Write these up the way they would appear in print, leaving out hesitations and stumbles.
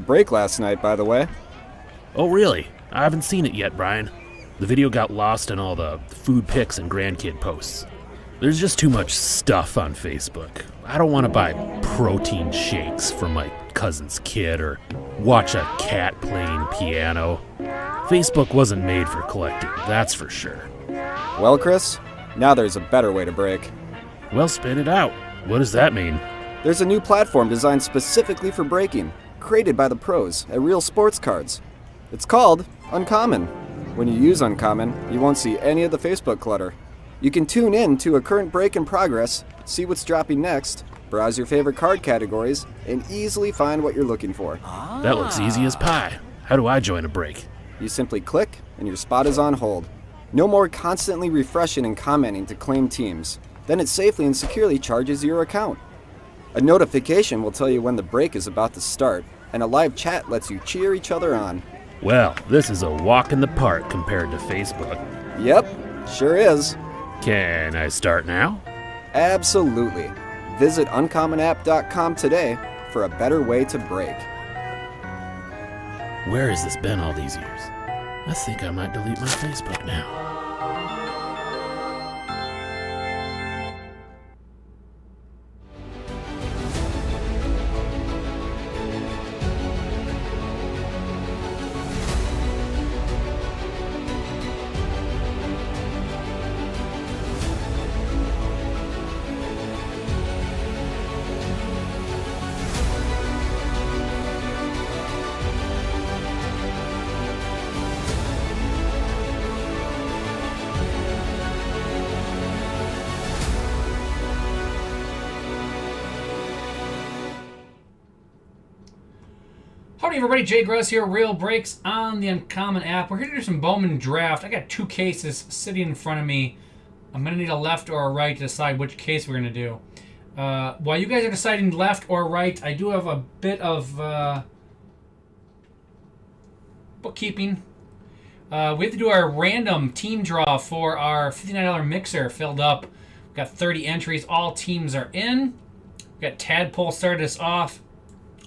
Break last night, by the way. Oh, really? I haven't seen it yet, Brian. The video got lost in all the food pics and grandkid posts. There's just too much stuff on Facebook. I don't want to buy protein shakes for my cousin's kid or watch a cat playing piano. Facebook wasn't made for collecting, that's for sure. Well, Chris, now there's a better way to break. Well, spit it out. What does that mean? There's a new platform designed specifically for breaking, created by the pros at Real Sports Cards. It's called Uncommon. When you use Uncommon, you won't see any of the Facebook clutter. You can tune in to a current break in progress, see what's dropping next, browse your favorite card categories, and easily find what you're looking for. That looks easy as pie. How do I join a break? You simply click, and your spot is on hold. No more constantly refreshing and commenting to claim teams. Then it safely and securely charges your account. A notification will tell you when the break is about to start, and a live chat lets you cheer each other on. Well, this is a walk in the park compared to Facebook. Yep, sure is. Can I start now? Absolutely. Visit uncommonapp.com today for a better way to break. Where has this been all these years? I think I might delete my Facebook now. Howdy everybody, Jay Gross here, Real Breaks on the Uncommon app. We're here to do some Bowman draft. I got two cases sitting in front of me. I'm going to need a left or a right to decide which case we're going to do. While you guys are deciding left or right, I do have a bit of bookkeeping. We have to do our random team draw for our $59 mixer filled up. We've got 30 entries. All teams are in. We've got Tadpole started us off.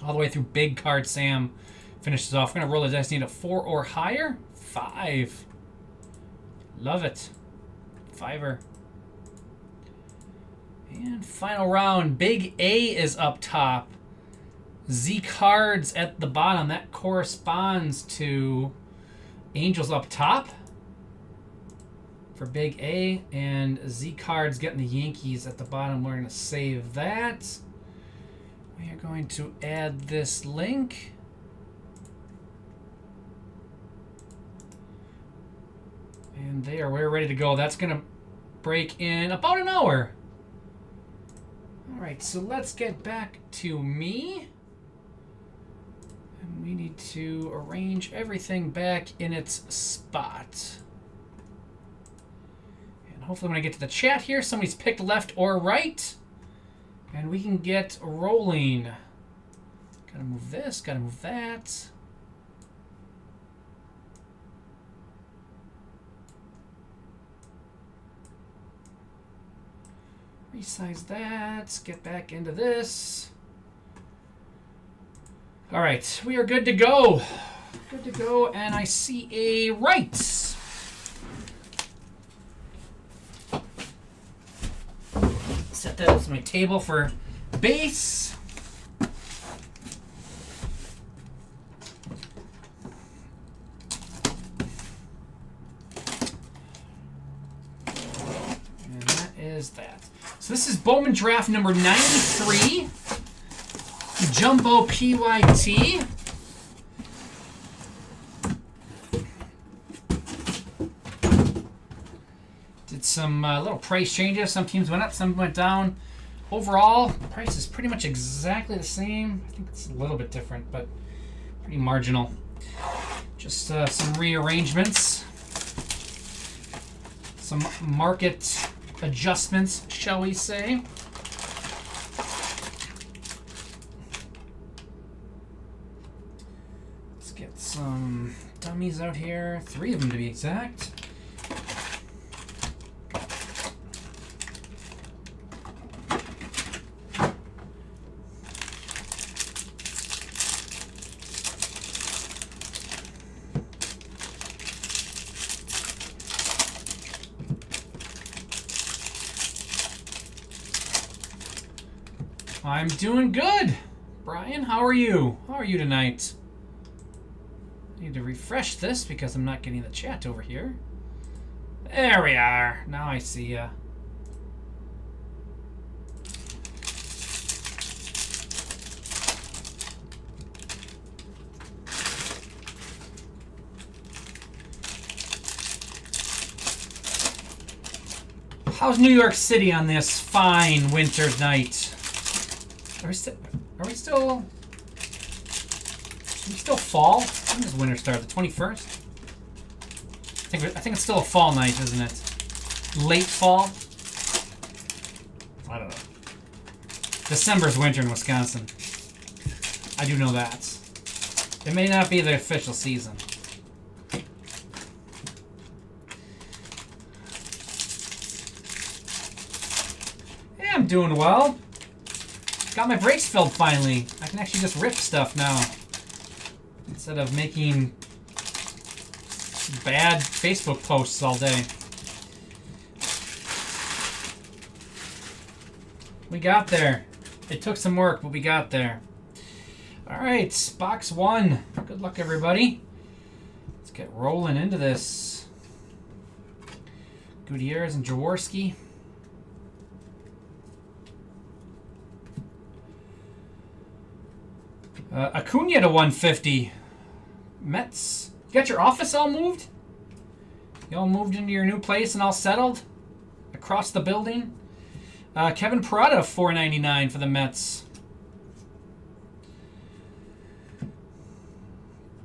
All the way through Big Card Sam finishes off. We're going to roll the dice. Need a 4 or higher. 5. Love it. Fiver. And final round. Big A is up top. Z cards at the bottom. That corresponds to Angels up top for Big A. And Z cards getting the Yankees at the bottom. We're going to save that. We are going to add this link. And we're ready to go. That's going to break in about an hour. All right, so let's get back to me. And we need to arrange everything back in its spot. And hopefully when I get to the chat here, somebody's picked left or right. And we can get rolling. Gotta move this, gotta move that. Resize that, get back into this. All right, we are good to go. Good to go, and I see a right. Set that as my table for base. And that is that. So this is Bowman draft number 93. Jumbo PYT. Some little price changes. Some teams went up, some went down. Overall, the price is pretty much exactly the same. I think it's a little bit different, but pretty marginal. Just some rearrangements. Some market adjustments, shall we say. Let's get some dummies out here. 3 of them to be exact. I'm doing good. Brian, how are you? How are you tonight? I need to refresh this because I'm not getting the chat over here. There we are. Now I see ya. How's New York City on this fine winter night? Are we still fall? When does winter start? The 21st? I think it's still a fall night, isn't it? Late fall? I don't know. December's winter in Wisconsin. I do know that. It may not be the official season. Yeah, I'm doing well. Got my brakes filled finally. I can actually just rip stuff now. Instead of making bad Facebook posts all day. We got there. It took some work, but we got there. Alright, box 1. Good luck, everybody. Let's get rolling into this. Gutierrez and Jaworski. Acuna to 150. Mets. You got your office all moved? You all moved into your new place and all settled? Across the building? Kevin Parada, $4.99 for the Mets.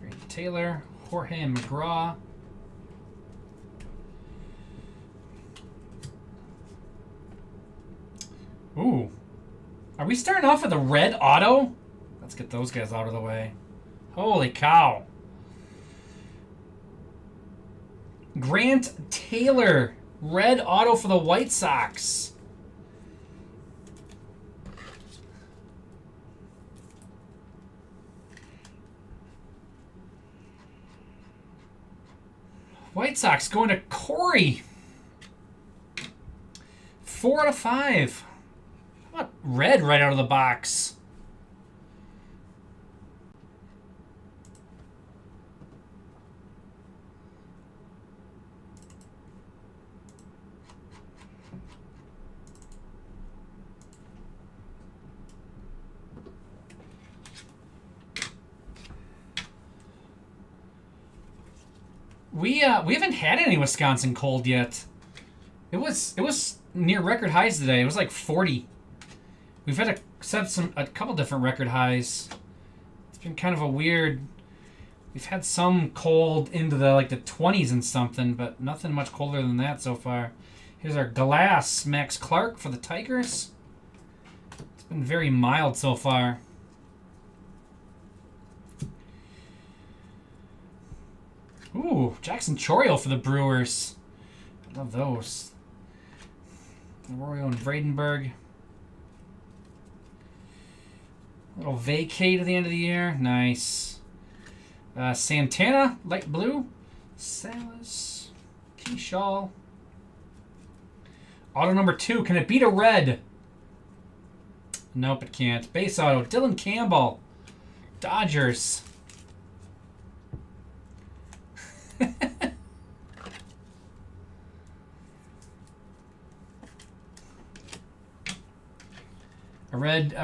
Brady Taylor, Jorge and McGraw. Ooh. Are we starting off with a red auto? Let's get those guys out of the way. Holy cow. Grant Taylor, red auto for the White Sox. White Sox going to Corey. 4 out of 5. How about red right out of the box? We haven't had any Wisconsin cold yet. It was near record highs today. It was like 40. We've had a couple different record highs. It's been kind of a weird. We've had some cold into the 20s and something, but nothing much colder than that so far. Here's our glass Max Clark for the Tigers. It's been very mild so far. Ooh, Jackson Chourio for the Brewers. I love those. Arroyo and Vradenberg. A little vacate at the end of the year. Nice. Santana, light blue. Salas. Keyshaw. Auto number 2. Can it beat a red? Nope, it can't. Base auto. Dylan Campbell. Dodgers. A red,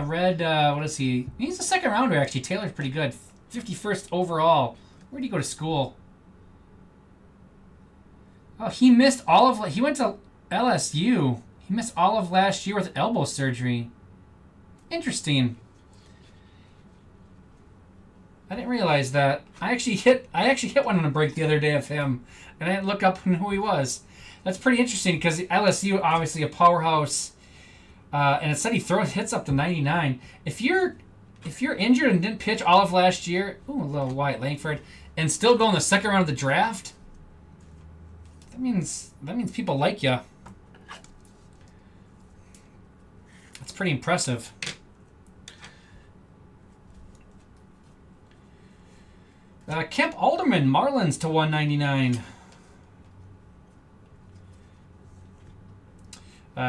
what is he? He's a second rounder, actually. Taylor's pretty good. 51st overall. Where did he go to school? Oh, he missed all of... He went to LSU. He missed all of last year with elbow surgery. Interesting. I didn't realize that. I actually hit one on a break the other day of him, and I didn't look up who he was. That's pretty interesting because LSU, obviously a powerhouse, and it said he hits up to 99. If you're injured and didn't pitch all of last year, ooh, a little Wyatt Langford, and still go in the second round of the draft, that means people like you. That's pretty impressive. Kemp Alderman, Marlins to 199.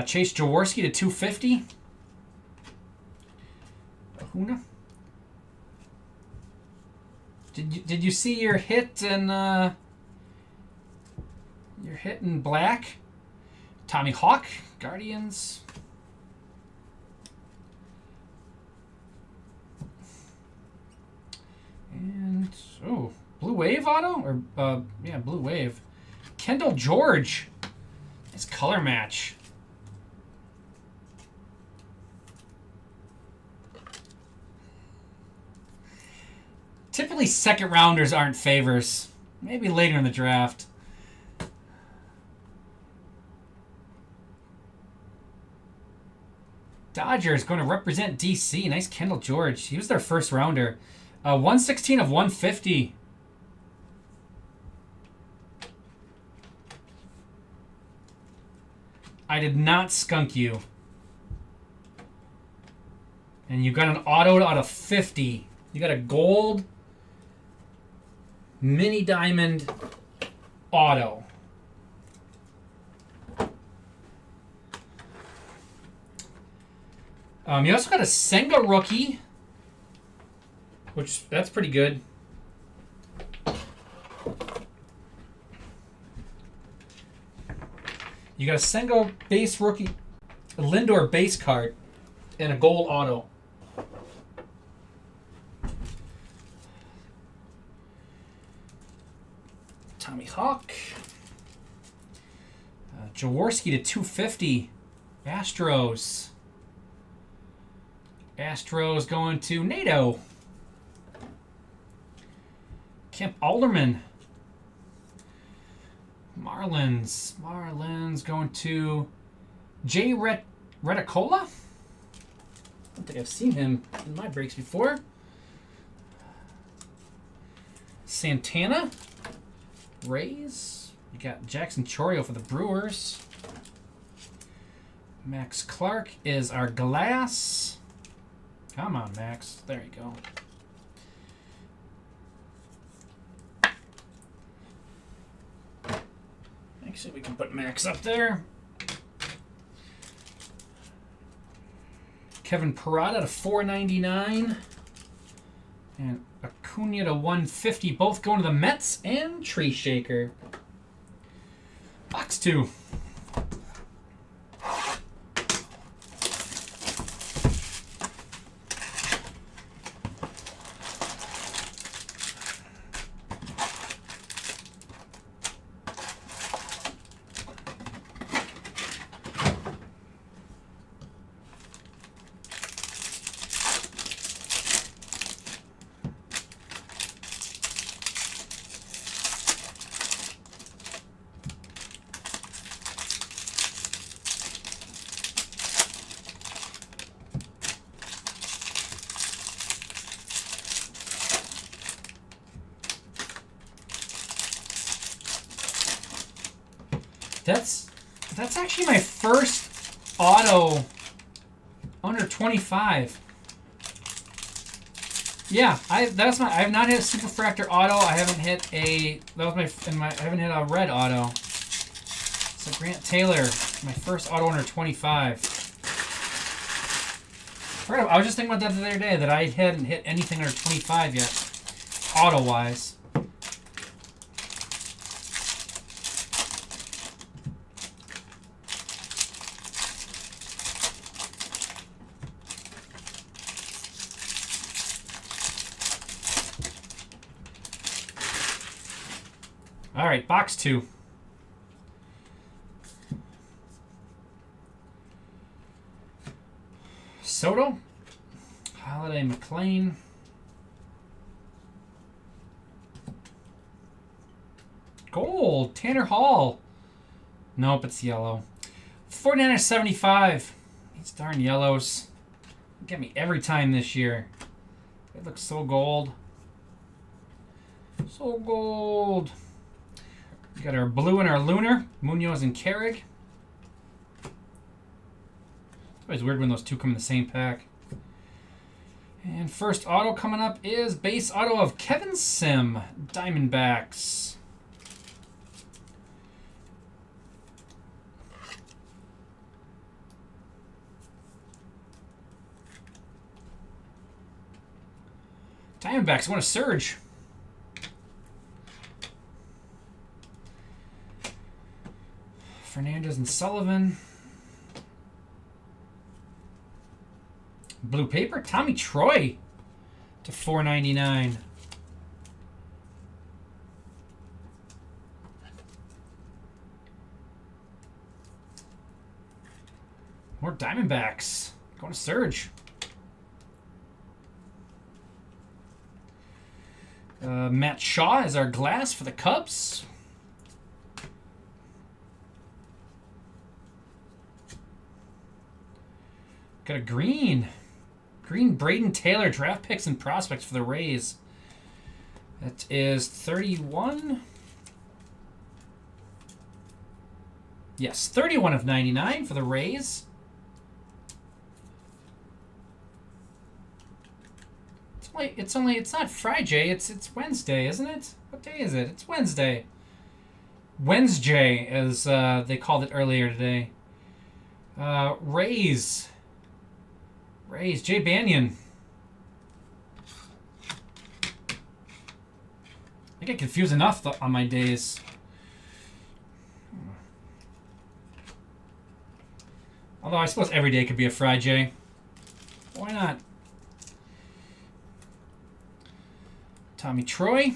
Chase Jaworski to 250. Kahuna. Did you see your hit in black? Tommy Hawk, Guardians. And Blue Wave auto or yeah, Blue Wave. Kendall George. Nice color match. Typically, second rounders aren't favors. Maybe later in the draft. Dodgers going to represent DC. Nice Kendall George. He was their first rounder. 116 of 150. I did not skunk you. And you got an auto out of 50. You got a gold mini diamond auto. You also got a Senga rookie, which that's pretty good. You got a Senga base rookie, a Lindor base card, and a gold auto. Tommy Hawk. Jaworski to 250. Astros. Astros going to NATO. Kemp Alderman. Marlins going to Jay Reticola. I don't think I've seen him in my breaks before. Santana. Rays. You got Jackson Chourio for the Brewers. Max Clark is our glass. Come on, Max. There you go. Actually, we can put Max up there. Kevin Parada to 499. And Acuna to 150. Both going to the Mets and Tree Shaker. Box 2. That's actually my first auto under 25. Yeah, I've not hit a Superfractor auto. I haven't hit a I haven't hit a red auto. So Grant Taylor, my first auto under 25. I was just thinking about that the other day that I hadn't hit anything under 25 yet, auto wise. All right, box 2. Soto, Holiday McLean, gold, Tanner Hall. Nope, it's yellow. 49/75. These darn yellows get me every time this year. It looks so gold. So gold. We got our blue and our lunar, Munoz and Carrig. It's always weird when those two come in the same pack. And first auto coming up is base auto of Kevin Sim, Diamondbacks. Diamondbacks want to surge. Fernandez and Sullivan. Blue paper, Tommy Troy to $4.99. More Diamondbacks. Going to surge. Matt Shaw is our glass for the Cubs. Got a green. Green Braden Taylor draft picks and prospects for the Rays. That is 31. Yes, 31 of 99 for the Rays. It's not Friday, it's Wednesday, isn't it? What day is it? It's Wednesday. Wednesday, as they called it earlier today. Rays, Jay Banyan. I get confused enough on my days. Although I suppose every day could be a Friday. Why not? Tommy Troy.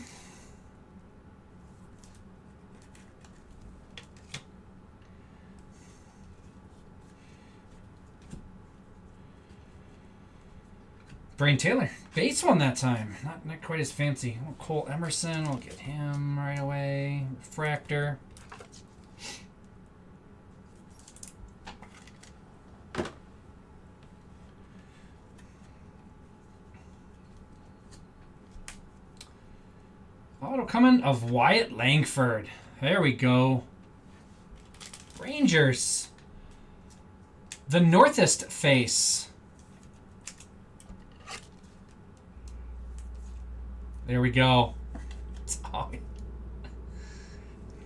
Braden Taylor. Base one that time. Not quite as fancy. Oh, Cole Emerson. We'll get him right away. Refractor. Auto coming of Wyatt Langford. There we go. Rangers. The Northest face. There we go.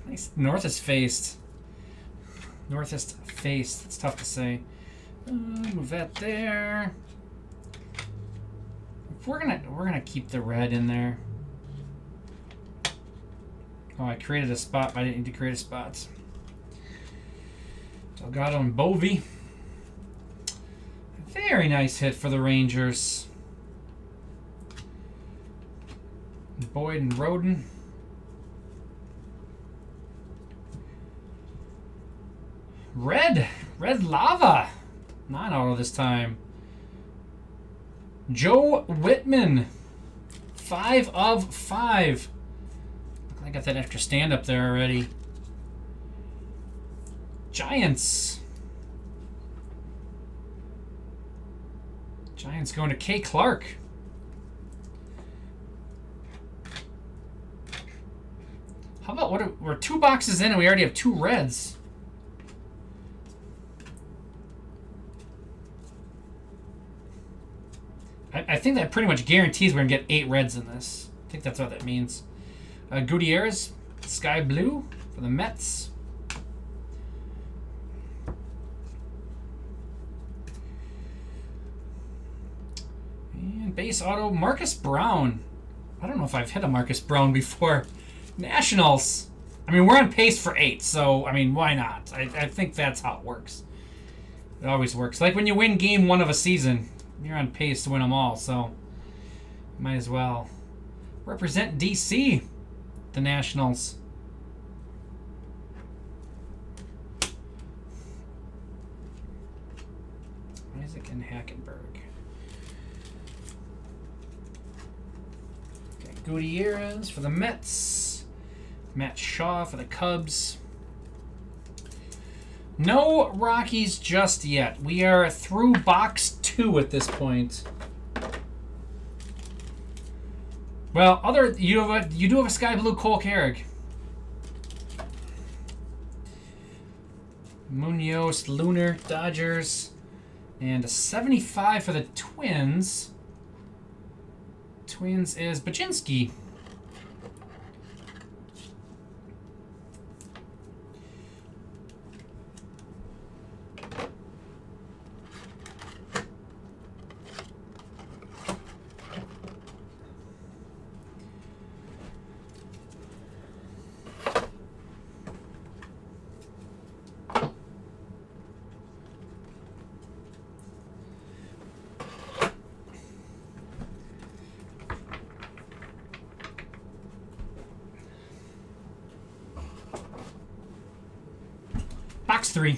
Nice Northest faced. Northest faced. It's tough to say. Move that there. We're gonna keep the red in there. Oh, I created a spot, but I didn't need to create a spot. Delgado and Bovee. Very nice hit for the Rangers. Boyd and Roden. Red Lava. Non-auto this time. Joe Whitman. 5 of 5. I got that extra stand up there already. Giants. Giants going to K. Clark. How about we're 2 boxes in and we already have 2 reds. I think that pretty much guarantees we're going to get 8 reds in this. I think that's what that means. Gutierrez, Sky Blue for the Mets. And base auto, Marcus Brown. I don't know if I've hit a Marcus Brown before. Nationals. I mean, we're on pace for 8, so, I mean, why not? I think that's how it works. It always works. Like when you win game 1 of a season, you're on pace to win them all, so might as well. Represent DC. The Nationals. Isaac and Hackenberg. Okay, Gutierrez for the Mets. Matt Shaw for the Cubs. No Rockies just yet. We are through box 2 at this point. Well, you do have a Sky Blue Cole Carrick. Munoz, Lunar, Dodgers, and a 75 for the Twins. Twins is Baczynski. 3.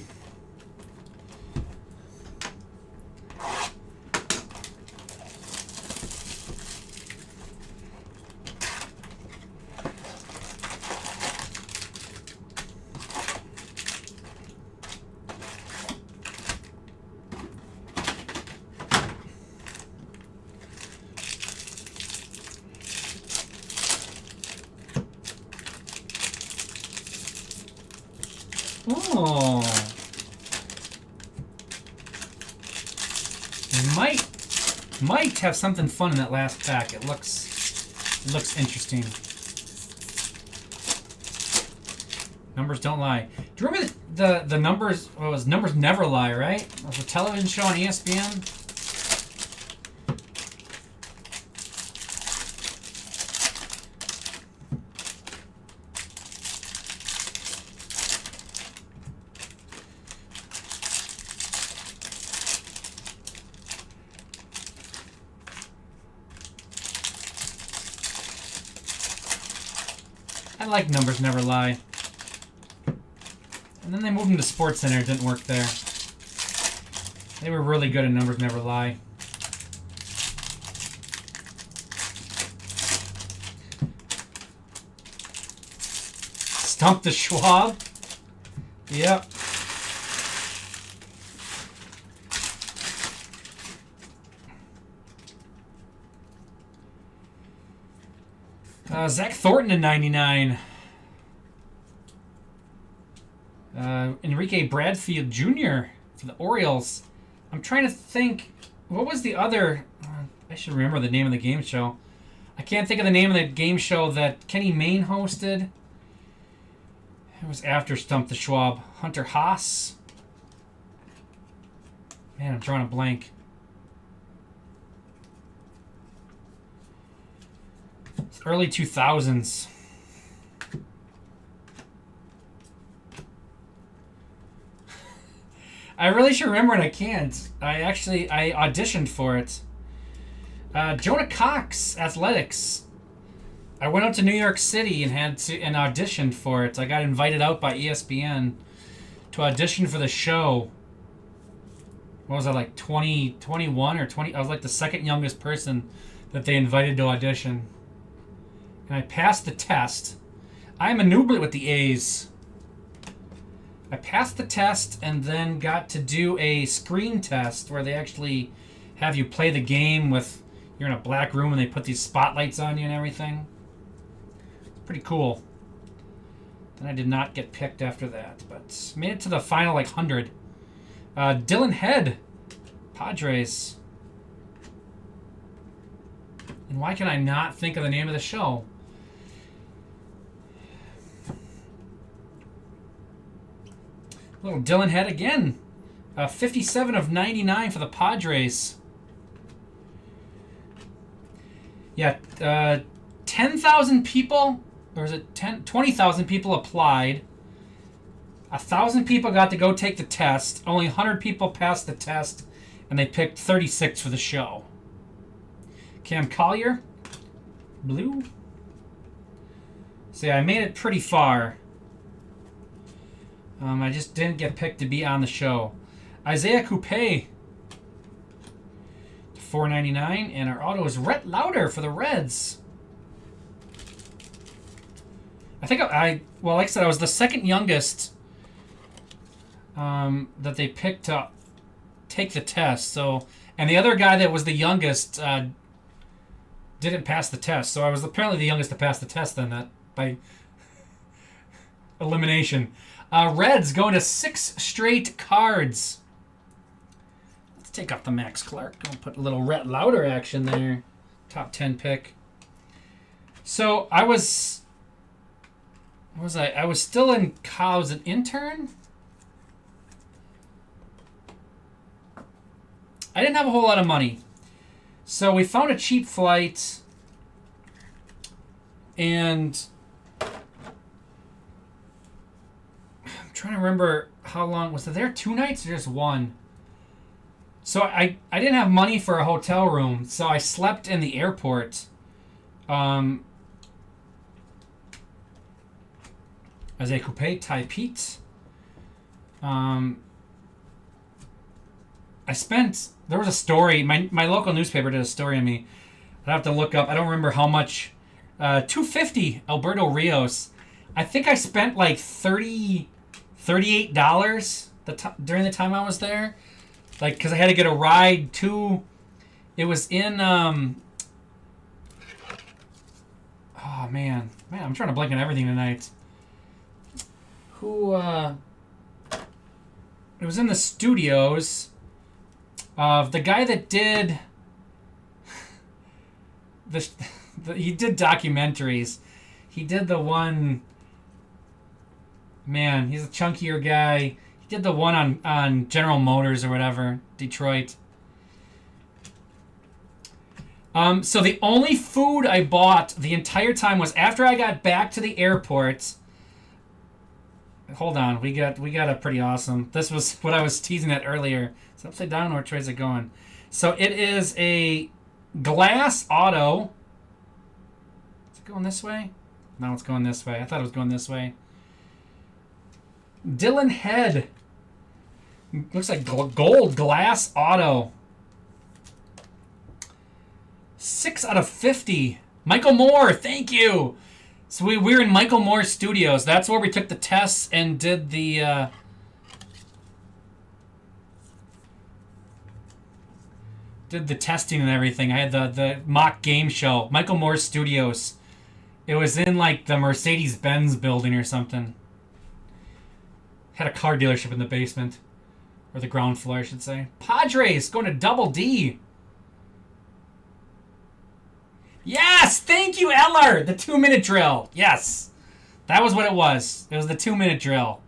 Oh. Might have something fun in that last pack. It looks interesting. Numbers don't lie. Do you remember the numbers? What was Numbers Never Lie, right? It was a television show on ESPN. I like Numbers Never Lie. And then they moved them to Sports Center. It didn't work there. They were really good at Numbers Never Lie. Stump the Schwab. Yep. Zach Thornton in 99. Enrique Bradfield Jr. for the Orioles. I'm trying to think. What was the other? I should remember the name of the game show. I can't think of the name of the game show that Kenny Mayne hosted. It was after Stump the Schwab. Hunter Haas. Man, I'm drawing a blank. It's early 2000s. I really should remember, and I can't. I auditioned for it. Jonah Cox, Athletics. I went out to New York City and auditioned for it. I got invited out by ESPN to audition for the show. What was I, like 21 or 20? I was like the second youngest person that they invited to audition. And I passed the test. I'm a nooblet with the A's. I passed the test and then got to do a screen test where they actually have you play the game with, you're in a black room and they put these spotlights on you and everything. Pretty cool. Then I did not get picked after that, but made it to the final like 100. Dylan Head, Padres. And why can I not think of the name of the show? Little Dylan Head again. 57 of 99 for the Padres. Yeah, 10,000 people, or is it 20,000 people applied. 1,000 people got to go take the test. Only 100 people passed the test, and they picked 36 for the show. Cam Collier, blue. So yeah, I made it pretty far. I just didn't get picked to be on the show. Isaiah Coupe, $4.99, and our auto is Rhett Lauder for the Reds. I think well, like I said, I was the second youngest that they picked to take the test. So, and the other guy that was the youngest didn't pass the test. So I was apparently the youngest to pass the test then, that by elimination. Reds going to 6 straight cards. Let's take off the Max Clark. I'll put a little Rhett Lauder action there. Top 10 pick. So I was... What was I? I was still in college. I was an intern? I didn't have a whole lot of money. So we found a cheap flight. And... trying to remember how long was it there, 2 nights or just 1? So I didn't have money for a hotel room, so I slept in the airport. As a coupe, Ty Pete. I spent. There was a story. My local newspaper did a story on me. I'd have to look up. I don't remember how much. $250 Alberto Rios. I think I spent like $38 during the time I was there. Like, because I had to get a ride to. It was in. Oh man, I'm trying to blank on everything tonight. Who? It was in the studios of the guy that did. He did documentaries. He did the one. Man, he's a chunkier guy. He did the one on General Motors or whatever, Detroit. So the only food I bought the entire time was after I got back to the airport. Hold on, we got a pretty awesome. This was what I was teasing at earlier. It's upside down, or which way is it going? So it is a glass auto. Is it going this way? No, it's going this way. I thought it was going this way. Dylan Head. Looks like gold glass auto. 6 out of 50. Michael Moore, thank you. So we were in Michael Moore Studios. That's where we took the tests and did the testing and everything. I had the mock game show. Michael Moore Studios. It was in like the Mercedes-Benz building or something. Had a car dealership in the basement. Or the ground floor, I should say. Padres going to Double D. Yes! Thank you, Eller! The 2-minute drill. Yes. That was what it was. It was the 2-minute drill.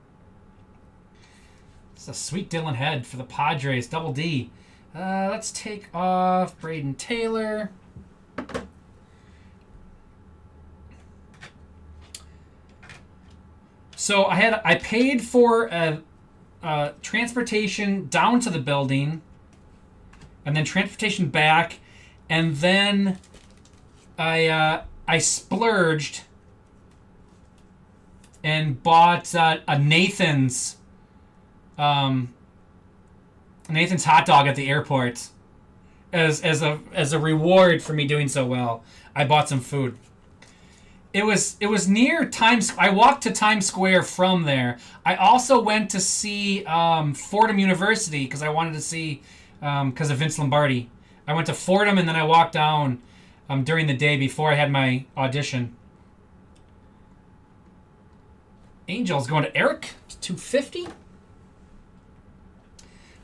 It's a sweet Dylan Head for the Padres. Double D. Let's take off Braden Taylor. So I paid for transportation down to the building, and then transportation back, and then I splurged and bought a Nathan's hot dog at the airport as a reward for me doing so well. I bought some food. It was near Times. I walked to Times Square from there. I also went to see Fordham University because I wanted to see because of Vince Lombardi. I went to Fordham and then I walked down during the day before I had my audition. Angels going to Eric, 250.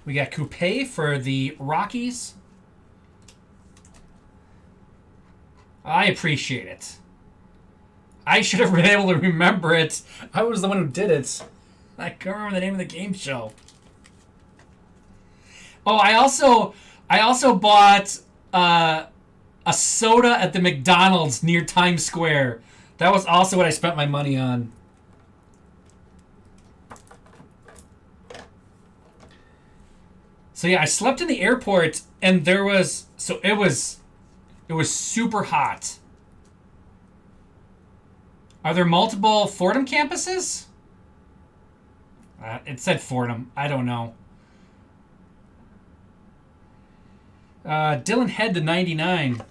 We got Coupe for the Rockies. I appreciate it. I should have been able to remember it. I was the one who did it. I can't remember the name of the game show. Oh, I also bought a soda at the McDonald's near Times Square. That was also what I spent my money on. So yeah, I slept in the airport, and it was super hot. Are there multiple Fordham campuses? It said Fordham. I don't know. Dylan Head to 99.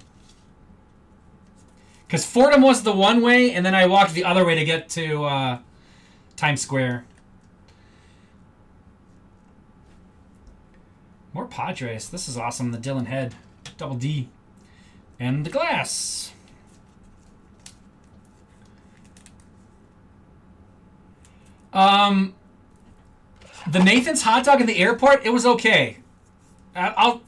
Because Fordham was the one way, and then I walked the other way to get to Times Square. More Padres. This is awesome. The Dylan Head. Double D. And the glass. The Nathan's hot dog at the airport, it was okay. It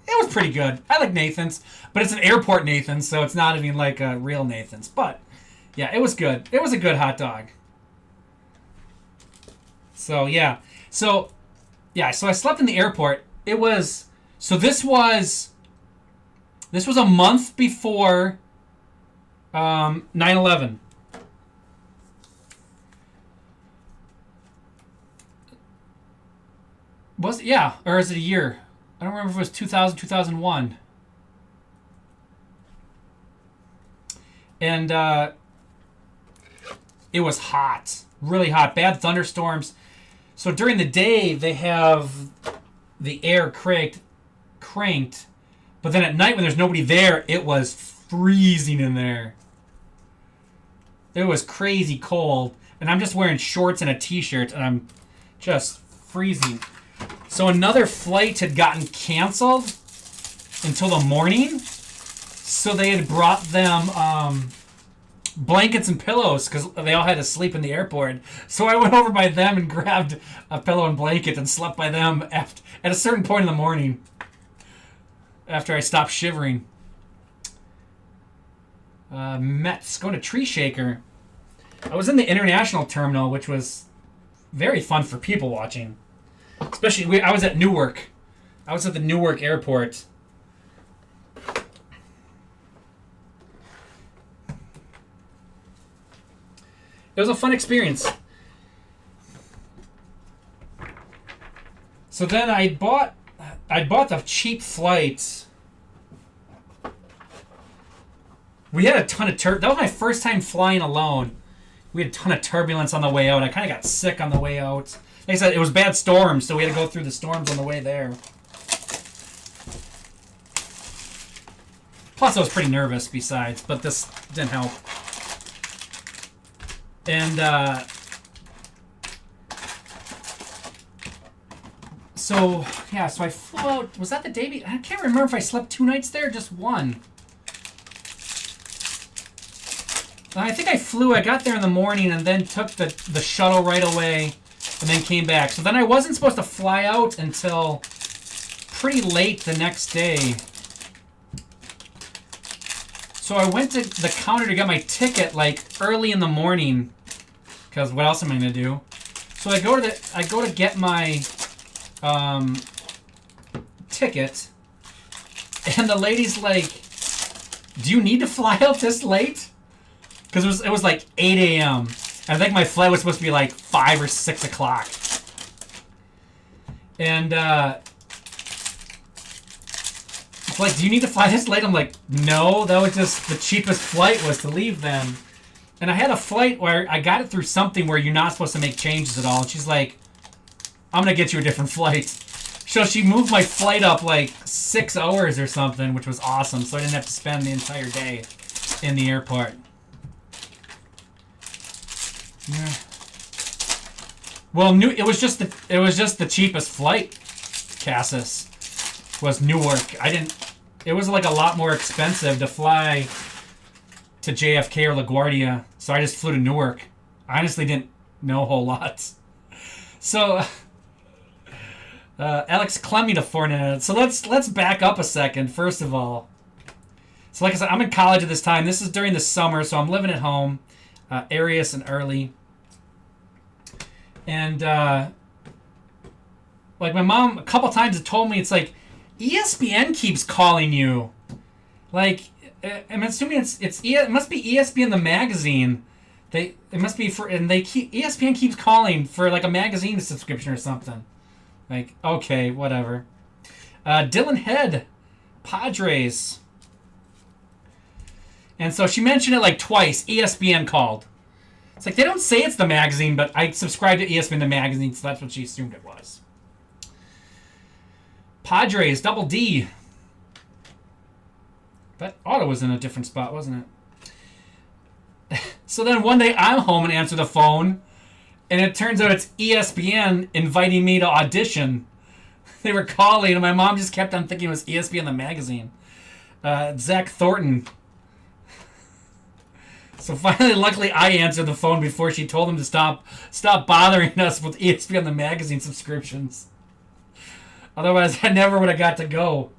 was pretty good. I like Nathan's, but it's an airport Nathan's, so it's not even like a real Nathan's. But yeah, it was good. It was a good hot dog. So yeah, so I slept in the airport. It was this was a month before 9/11. Was it? Yeah, or is it a year? I don't remember if it was 2000, 2001. And it was hot. Really hot. Bad thunderstorms. So during the day, they have the air cranked, but then at night when there's nobody there, it was freezing in there. It was crazy cold, and I'm just wearing shorts and a t-shirt, and I'm just freezing. So another flight had gotten canceled until the morning, so they had brought them blankets and pillows because they all had to sleep in the airport. So I went over by them and grabbed a pillow and blanket and slept by them at a certain point in the morning after I stopped shivering. Mets going to Tree Shaker. I was in the international terminal, which was very fun for people watching. Especially, I was at Newark. I was at the Newark airport. It was a fun experience. So then I bought the cheap flights. We had a ton of that was my first time flying alone. We had a ton of turbulence on the way out. I kind of got sick on the way out. Like I said, it was bad storms, so we had to go through the storms on the way there. Plus, I was pretty nervous besides, but this didn't help. And, so I flew out. Was that the day? I can't remember if I slept 2 nights there or just one. I think I got there in the morning and then took the shuttle right away and then came back. So then I wasn't supposed to fly out until pretty late the next day. So I went to the counter to get my ticket like early in the morning, because what else am I gonna do? So I go to get my ticket, and the lady's like, "Do you need to fly out this late?" Because it was like 8 a.m. And I think my flight was supposed to be like 5 or 6 o'clock. And it's like, "Do you need to fly this late?" I'm like, "No, that was just the cheapest flight was to leave then." And I had a flight where I got it through something where you're not supposed to make changes at all. And she's like, "I'm going to get you a different flight." So she moved my flight up like 6 hours or something, which was awesome. So I didn't have to spend the entire day in the airport. Yeah. Well, it was just the cheapest flight. Cassis was Newark. It was like a lot more expensive to fly to JFK or LaGuardia, so I just flew to Newark. I honestly didn't know a whole lot. So Alex Clemmy to Fortnite. So let's back up a second. First of all, so like I said, I'm in college at this time. This is during the summer, so I'm living at home. Arius and early. And like my mom a couple times has told me, it's like ESPN keeps calling you. Like I'm assuming it must be ESPN the magazine. ESPN keeps calling for like a magazine subscription or something. Like, okay, whatever. Dylan Head, Padres. And so she mentioned it like twice. ESPN called. It's like they don't say it's the magazine, but I subscribe to ESPN the magazine, so that's what she assumed it was. Padres, Double D. That auto was in a different spot, wasn't it? So then one day I'm home and answer the phone, and it turns out it's ESPN inviting me to audition. They were calling, and my mom just kept on thinking it was ESPN the magazine. Zach Thornton. So finally, luckily, I answered the phone before she told him to stop bothering us with ESPN the magazine subscriptions. Otherwise, I never would have got to go.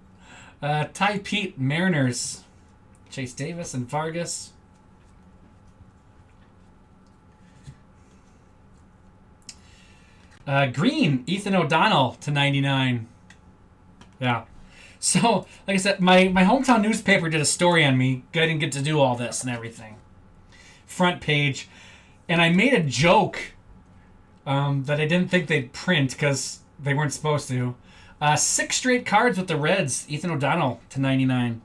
Ty Pete, Mariners. Chase Davis and Vargas. Green, Ethan O'Donnell to 99. Yeah. So, like I said, my hometown newspaper did a story on me. I didn't get to do all this and everything. Front page. And I made a joke that I didn't think they'd print because they weren't supposed to. 6 straight cards with the Reds, Ethan O'Donnell to 99.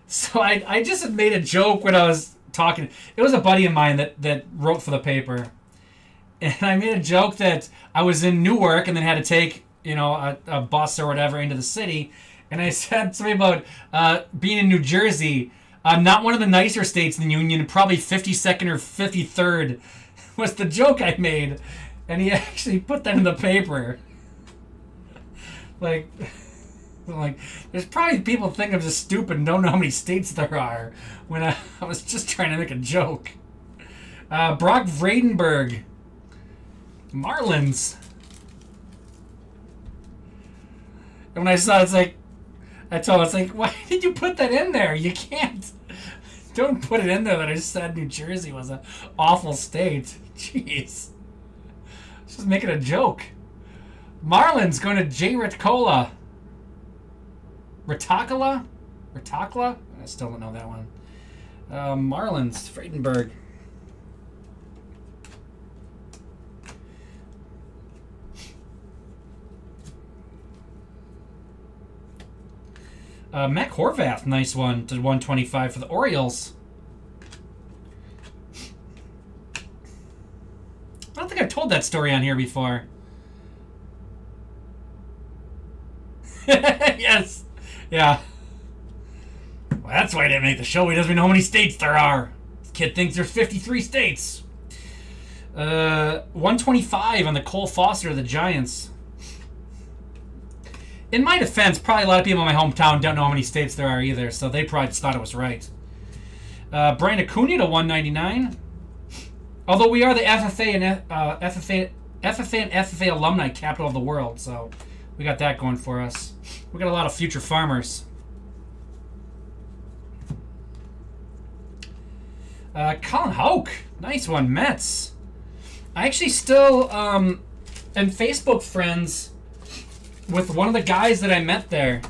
So I just had made a joke when I was talking. It was a buddy of mine that wrote for the paper. And I made a joke that I was in Newark and then had to take, a bus or whatever into the city. And I said something about being in New Jersey, not one of the nicer states in the Union, probably 52nd or 53rd was the joke I made. And he actually put that in the paper. Like, there's probably people think I'm just stupid and don't know how many states there are when I was just trying to make a joke. Brock Vradenberg. Marlins. And when I saw it, I told him, why did you put that in there? You can't. Don't put it in there that I just said New Jersey was an awful state. Jeez. Just making a joke. Marlins going to Jay Ritkola. Ritakala? I still don't know that one. Marlins, Friedenberg. Mac Horvath, nice one to 125 for the Orioles. I don't think I've told that story on here before. Yes. Yeah. Well, that's why he didn't make the show. He doesn't know how many states there are. This kid thinks there's 53 states. 125 on the Cole Foster of the Giants. In my defense, probably a lot of people in my hometown don't know how many states there are either, so they probably just thought it was right. Brian Acuna to 199. Although we are the FFA and FFA alumni capital of the world, so we got that going for us. We got a lot of future farmers. Colin Houck, nice one, Mets. I actually still am Facebook friends with one of the guys that I met there.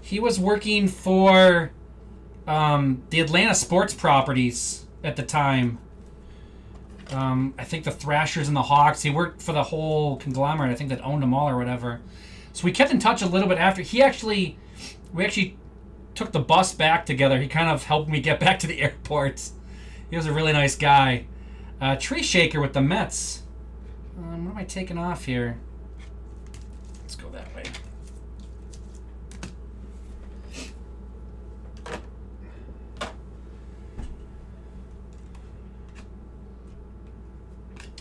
He was working for the Atlanta Sports Properties at the time. I think the Thrashers and the Hawks. He worked for the whole conglomerate, I think, that owned them all or whatever. So we kept in touch a little bit after. We actually took the bus back together. He kind of helped me get back to the airport. He was a really nice guy. Tree Shaker with the Mets. What am I taking off here? Let's go that way.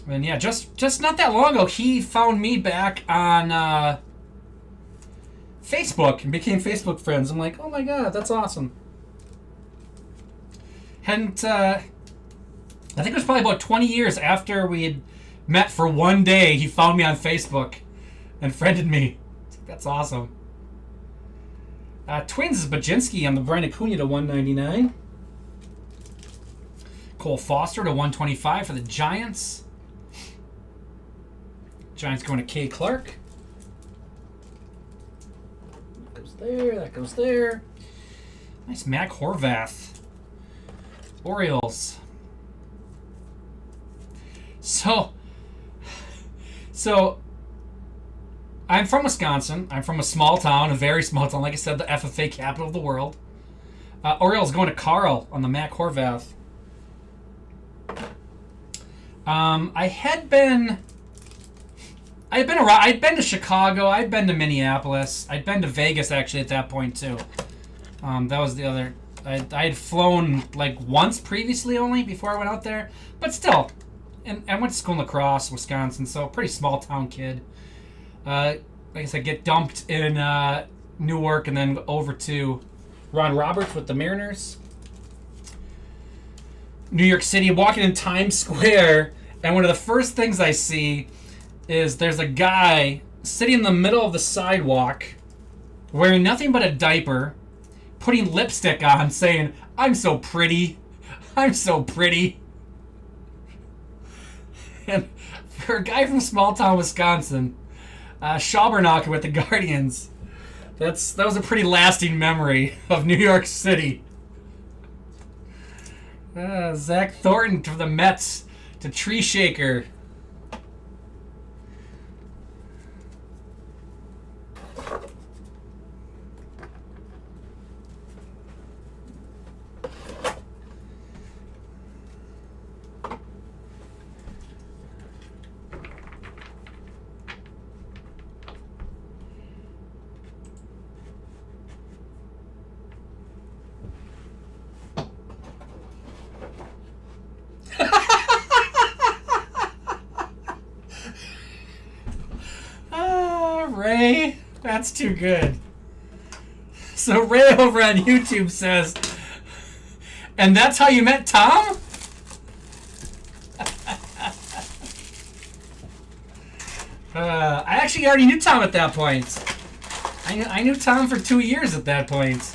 And yeah, just not that long ago, he found me back on Facebook and became Facebook friends. I'm like, oh my god, that's awesome. And I think it was probably about 20 years after we had met for one day, he found me on Facebook and friended me. That's awesome. Twins is Baczynski on the Brian Acuna to 199. Cole Foster to 125 for the Giants. Giants going to K. Clark. That goes there. That goes there. Nice Mac Horvath. Orioles. So I'm from Wisconsin. I'm from a small town, a very small town. Like I said, the FFA capital of the world. Orioles going to Carl on the Mac Horvath. I'd been around. I'd been to Chicago. I'd been to Minneapolis. I'd been to Vegas actually at that point too. That was the other. I had flown like once previously only before I went out there, but still. And I went to school in La Crosse, Wisconsin, so pretty small town kid. Like I said, get dumped in Newark and then over to Ron Roberts with the Mariners. New York City, walking in Times Square, and one of the first things I see is there's a guy sitting in the middle of the sidewalk wearing nothing but a diaper, putting lipstick on, saying, "I'm so pretty. I'm so pretty." And for a guy from small town Wisconsin, Schabernacker with the Guardians, that was a pretty lasting memory of New York City. Zach Thornton for the Mets to Tree Shaker. That's too good. So Ray over on YouTube says, and that's how you met Tom? I actually already knew Tom at that point. I knew Tom for 2 years at that point.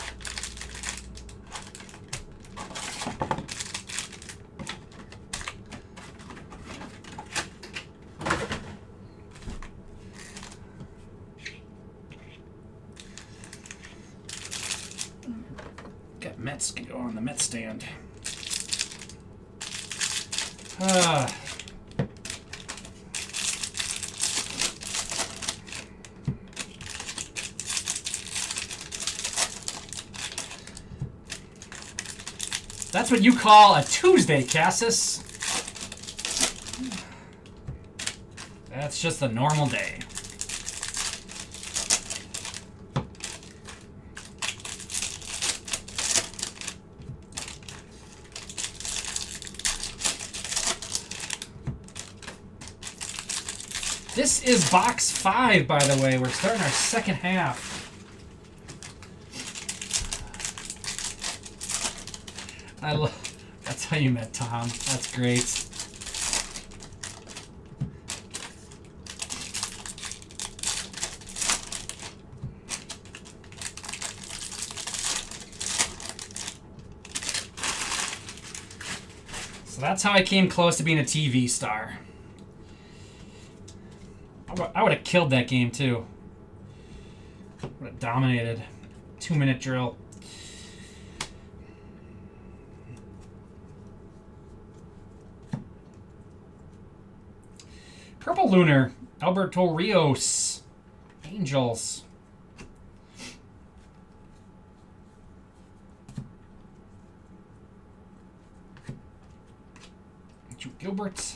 Got Mets can go on the Mets stand. That's what you call a Tuesday, Cassis. That's just a normal day. This is box 5, by the way. We're starting our second half. That's how you met Tom. That's great. So that's how I came close to being a TV star. I would have killed that game too. Would have dominated. 2-minute drill. Purple Lunar, Alberto Rios, Angels. Andrew Gilbert.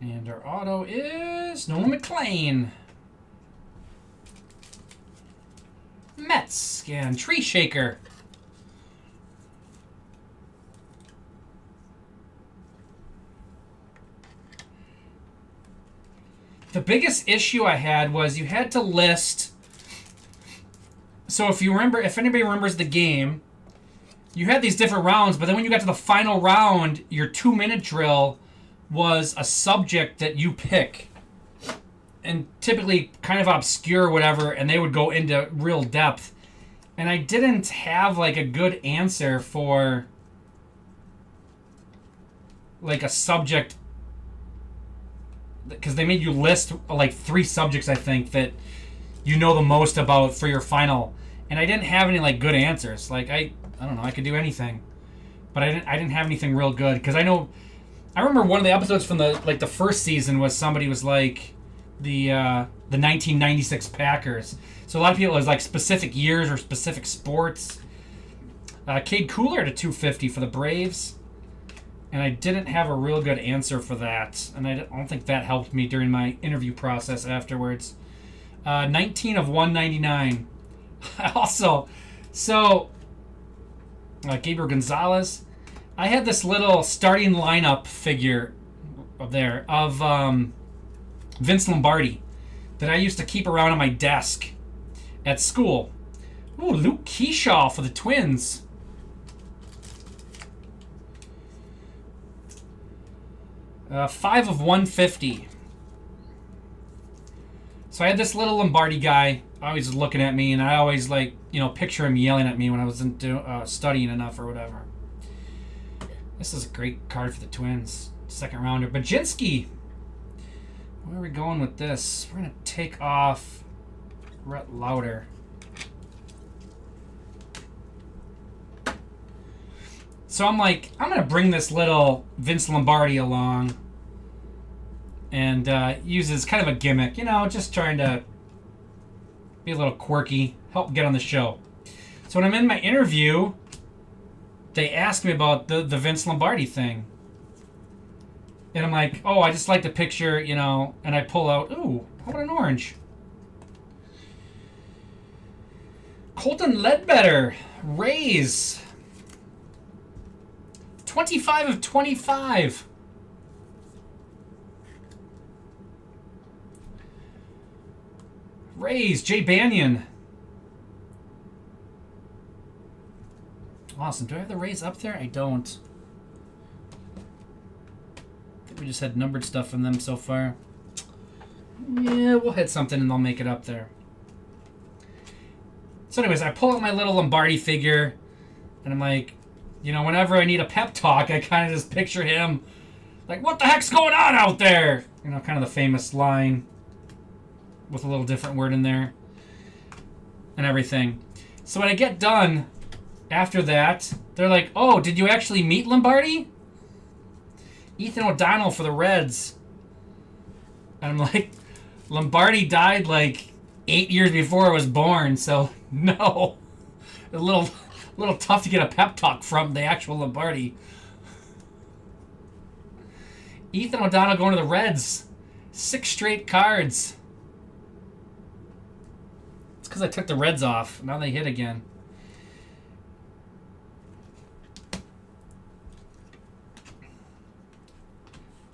And our auto is Nolan McLean. Mets and Tree Shaker. The biggest issue I had was you had to list. So if anybody remembers the game, you had these different rounds, but then when you got to the final round, your 2-minute drill was a subject that you pick. And typically kind of obscure or whatever, and they would go into real depth. And I didn't have like a good answer for like a subject, because they made you list like 3 subjects, I think, that you know the most about for your final, and I didn't have any like good answers. Like I don't know, I could do anything, but I didn't have anything real good, because I remember one of the episodes from the first season was somebody was like the 1996 Packers. So a lot of people, it was like specific years or specific sports. Cade Cooler to 250 for the Braves. And I didn't have a real good answer for that. And I don't think that helped me during my interview process afterwards. 19 of 199. Also, so Gabriel Gonzalez. I had this little starting lineup figure of Vince Lombardi that I used to keep around on my desk at school. Ooh, Luke Keyshaw for the Twins. Five of 150. So I had this little Lombardi guy always looking at me, and I always picture him yelling at me when I wasn't studying enough or whatever. This is a great card for the Twins. Second rounder. Baczynski. Where are we going with this? We're going to take off Rhett Lauder. So I'm like, I'm going to bring this little Vince Lombardi along and use as kind of a gimmick, just trying to be a little quirky, help get on the show. So when I'm in my interview, they ask me about the Vince Lombardi thing. And I'm like, oh, I just like to picture, and I pull out, ooh, how about an orange? Colton Ledbetter, Rays. 25 of 25. Rays, Jay Banyan. Awesome. Do I have the Rays up there? I don't. I think we just had numbered stuff from them so far. Yeah, we'll hit something and they'll make it up there. So anyways, I pull out my little Lombardi figure, and I'm like, you know, whenever I need a pep talk, I kind of just picture him like, what the heck's going on out there? You know, kind of the famous line with a little different word in there and everything. So when I get done after that, they're like, oh, did you actually meet Lombardi? Ethan O'Donnell for the Reds. And I'm like, Lombardi died like 8 years before I was born, so no. A little tough to get a pep talk from the actual Lombardi. Ethan O'Donnell going to the Reds. 6 straight cards. It's because I took the Reds off. Now they hit again.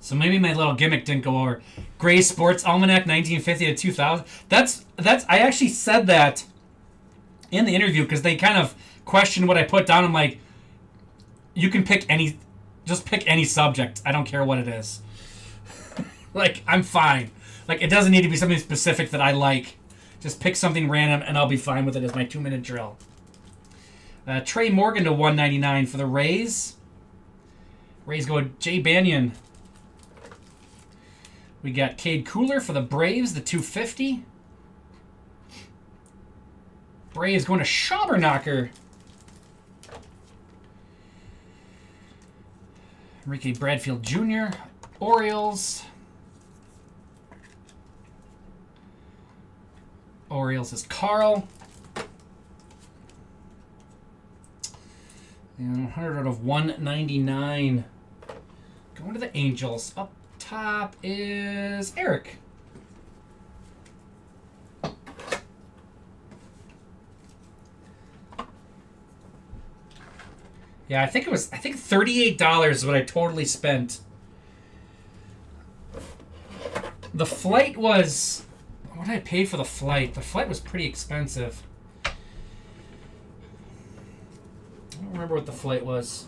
So maybe my little gimmick didn't go over. Gray Sports Almanac 1950 to 2000. That's I actually said that in the interview because they kind of questioned what I put down. I'm like, you can pick any, just pick any subject. I don't care what it is. Like, I'm fine. Like, it doesn't need to be something specific that I like. Just pick something random and I'll be fine with it as my 2-minute drill. Trey Morgan to 199 for the Rays. Rays go Jay Banyan. We got Cade Cooler for the Braves, the 250. Braves going to Schabernacker. Enrique Bradfield Jr. Orioles. Orioles is Carl. And 100 out of 199. Going to the Angels. Up top is Eric. Yeah, I think $38 is what I totally spent. The flight was, what did I pay for the flight? The flight was pretty expensive. I don't remember what the flight was.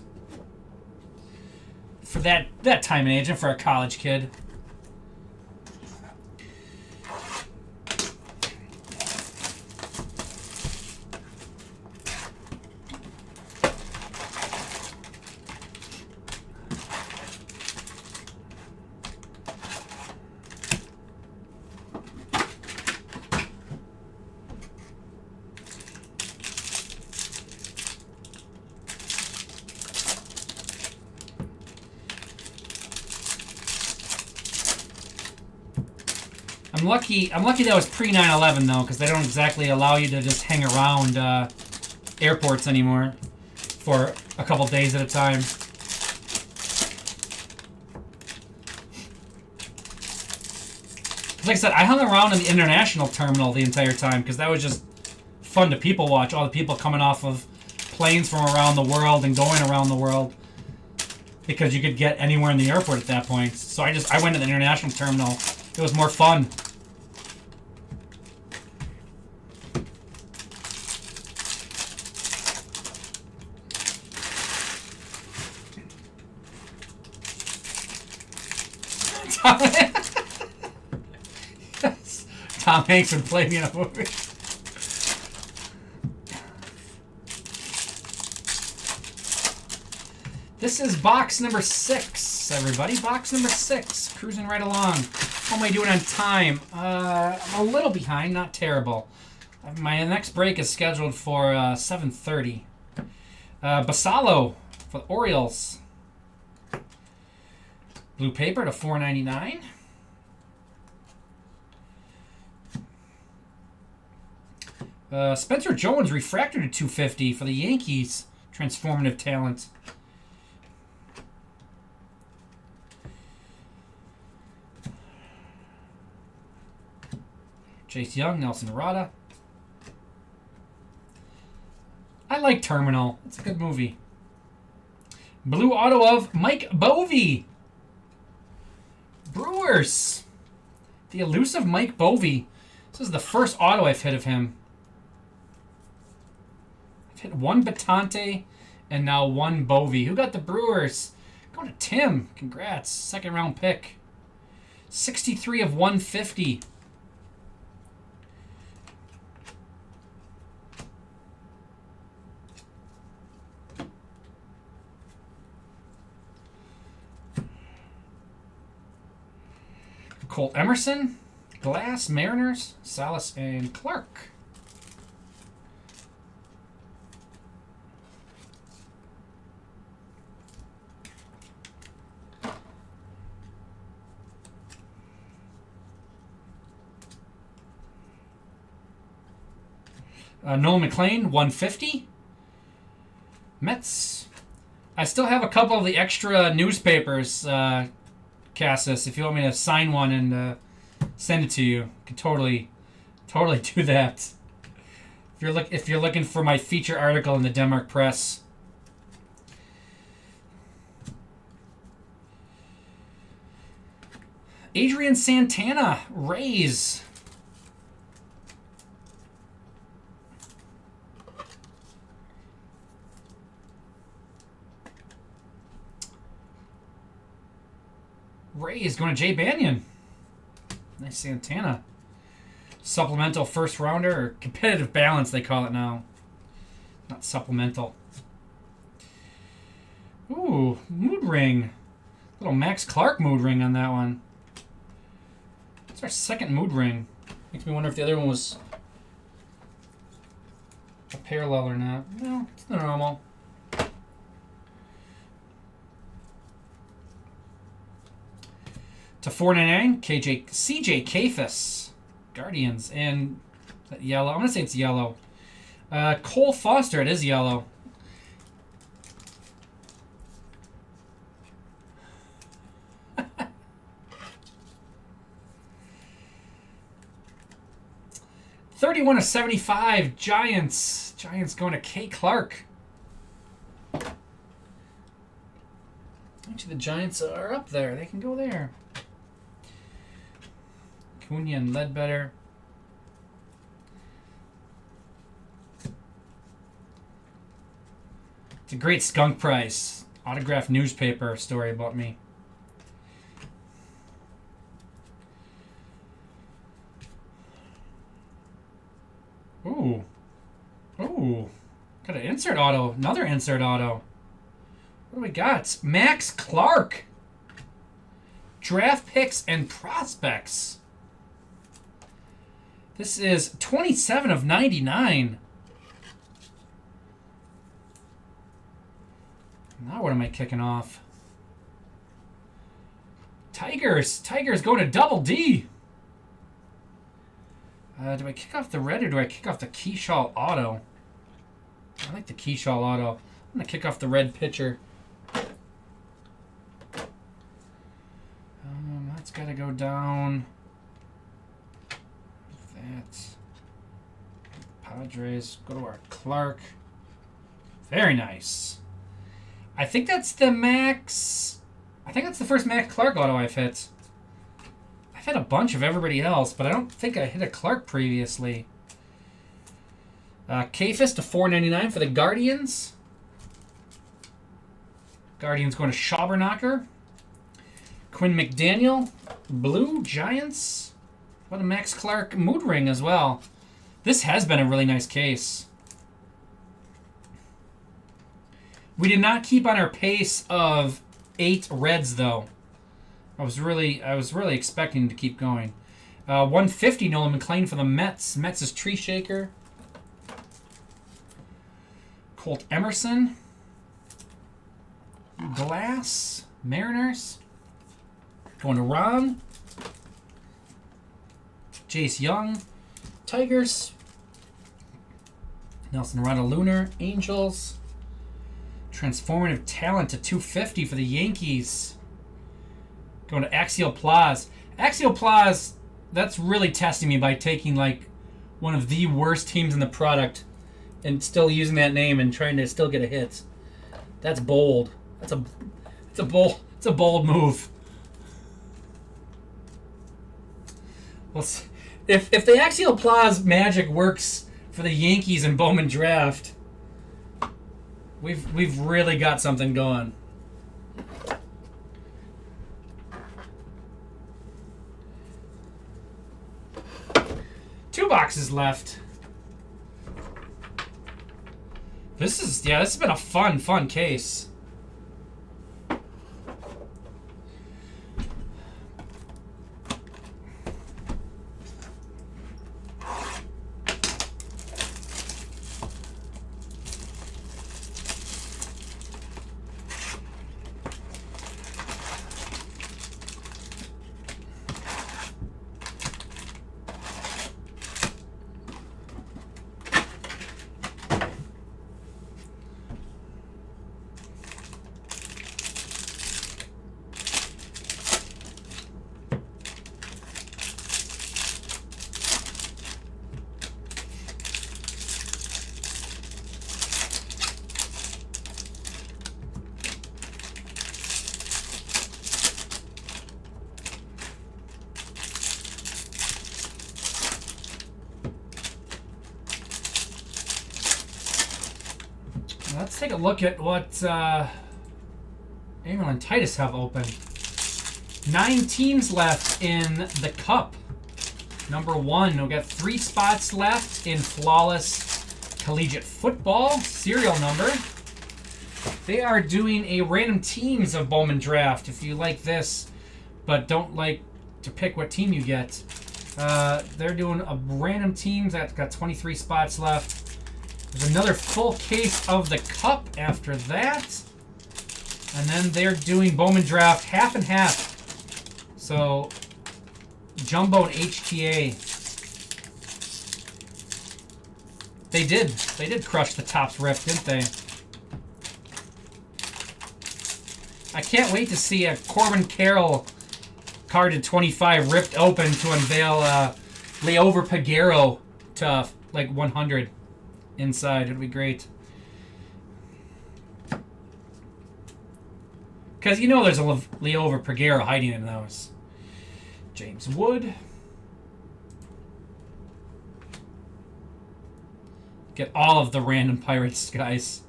For that time and age and for a college kid. I'm lucky that was pre 9/11 though, because they don't exactly allow you to just hang around airports anymore for a couple days at a time. Like I said, I hung around in the international terminal the entire time because that was just fun to people watch. All the people coming off of planes from around the world and going around the world, because you could get anywhere in the airport at that point. So I went to the international terminal. It was more fun. Yes. Tom Hanks would play me in a movie. This is box number 6, everybody. Box number 6. Cruising right along. How am I doing on time? I'm a little behind, not terrible. My next break is scheduled for 7:30. Basalo for the Orioles. Blue paper to $4.99. Spencer Jones refractor to $250 for the Yankees. Transformative talent. Chase Young, Nelson Rada. I like Terminal. It's a good movie. Blue auto of Mike Bovey. Brewers. The elusive Mike Bovey. This is the first auto I've hit of him. I've hit one Batante and now one Bovey. Who got the Brewers? Going to Tim. Congrats. Second round pick. 63 of 150. Colt Emerson, Glass, Mariners, Salas, and Clark. Nolan McLean, 150. Mets. I still have a couple of the extra newspapers, Cassis. If you want me to sign one and send it to you, I can totally do that. If you're looking for my feature article in the Denmark Press. Adrian Santana, Rays. Rays going to Jay Banyan. Nice Santana. Supplemental first rounder, or competitive balance they call it now. Not supplemental. Ooh, mood ring. Little Max Clark mood ring on that one. It's our second mood ring. Makes me wonder if the other one was a parallel or not. No, it's normal. To 499, CJ Kafis, Guardians, and yellow. I'm gonna say it's yellow. Cole Foster, it is yellow. $31 of 75, Giants. Giants going to K. Clark. Actually, the Giants are up there. They can go there. Cunha and Ledbetter. It's a great skunk price. Autographed newspaper story about me. Ooh. Ooh. Got an insert auto. Another insert auto. What do we got? Max Clark. Draft picks and prospects. This is 27 of 99. Now what am I kicking off? Tigers. Tigers going to Double D. Do I kick off the red or do I kick off the Keyshaw auto? I like the Keyshaw auto. I'm going to kick off the red pitcher. That's got to go down. That. Padres. Go to our Clark. Very nice. I think that's the Max. I think that's the first Max Clark auto I've hit. I've had a bunch of everybody else, but I don't think I hit a Clark previously. Kafis to $4.99 for the Guardians. Guardians going to Schabernacher. Quinn McDaniel. Blue Giants. What a Max Clark mood ring as well. This has been a really nice case. We did not keep on our pace of 8 reds though. I was really expecting to keep going. 150 Nolan McLean for the Mets. Mets is Tree Shaker. Colt Emerson. Glass. Mariners. Going to Ron. Jace Young. Tigers. Nelson Rada Lunar. Angels. Transformative talent to 250 for the Yankees. Going to Axial Plaz. Axial Plaz, that's really testing me by taking like one of the worst teams in the product and still using that name and trying to still get a hit. That's bold. It's a bold move. Well, If the axial applause magic works for the Yankees and Bowman draft, we've really got something going. Two boxes left. This has been a fun case. Let's take a look at what Amerl and Titus have open. 9 teams left in the Cup. Number 1, we've got 3 spots left in Flawless Collegiate Football. Serial number. They are doing a random teams of Bowman draft. If you like this, but don't like to pick what team you get, they're doing a random teams that's got 23 spots left. There's another full case of the Cup after that. And then they're doing Bowman draft half and half. So, Jumbo and HTA. They did crush the Topps rip, didn't they? I can't wait to see a Corbin Carroll carded 25 ripped open to unveil Leover Pagero to like 100 inside. It'd be great. Because you know there's a Leover Pagero hiding in those. James Wood. Get all of the random Pirates, guys.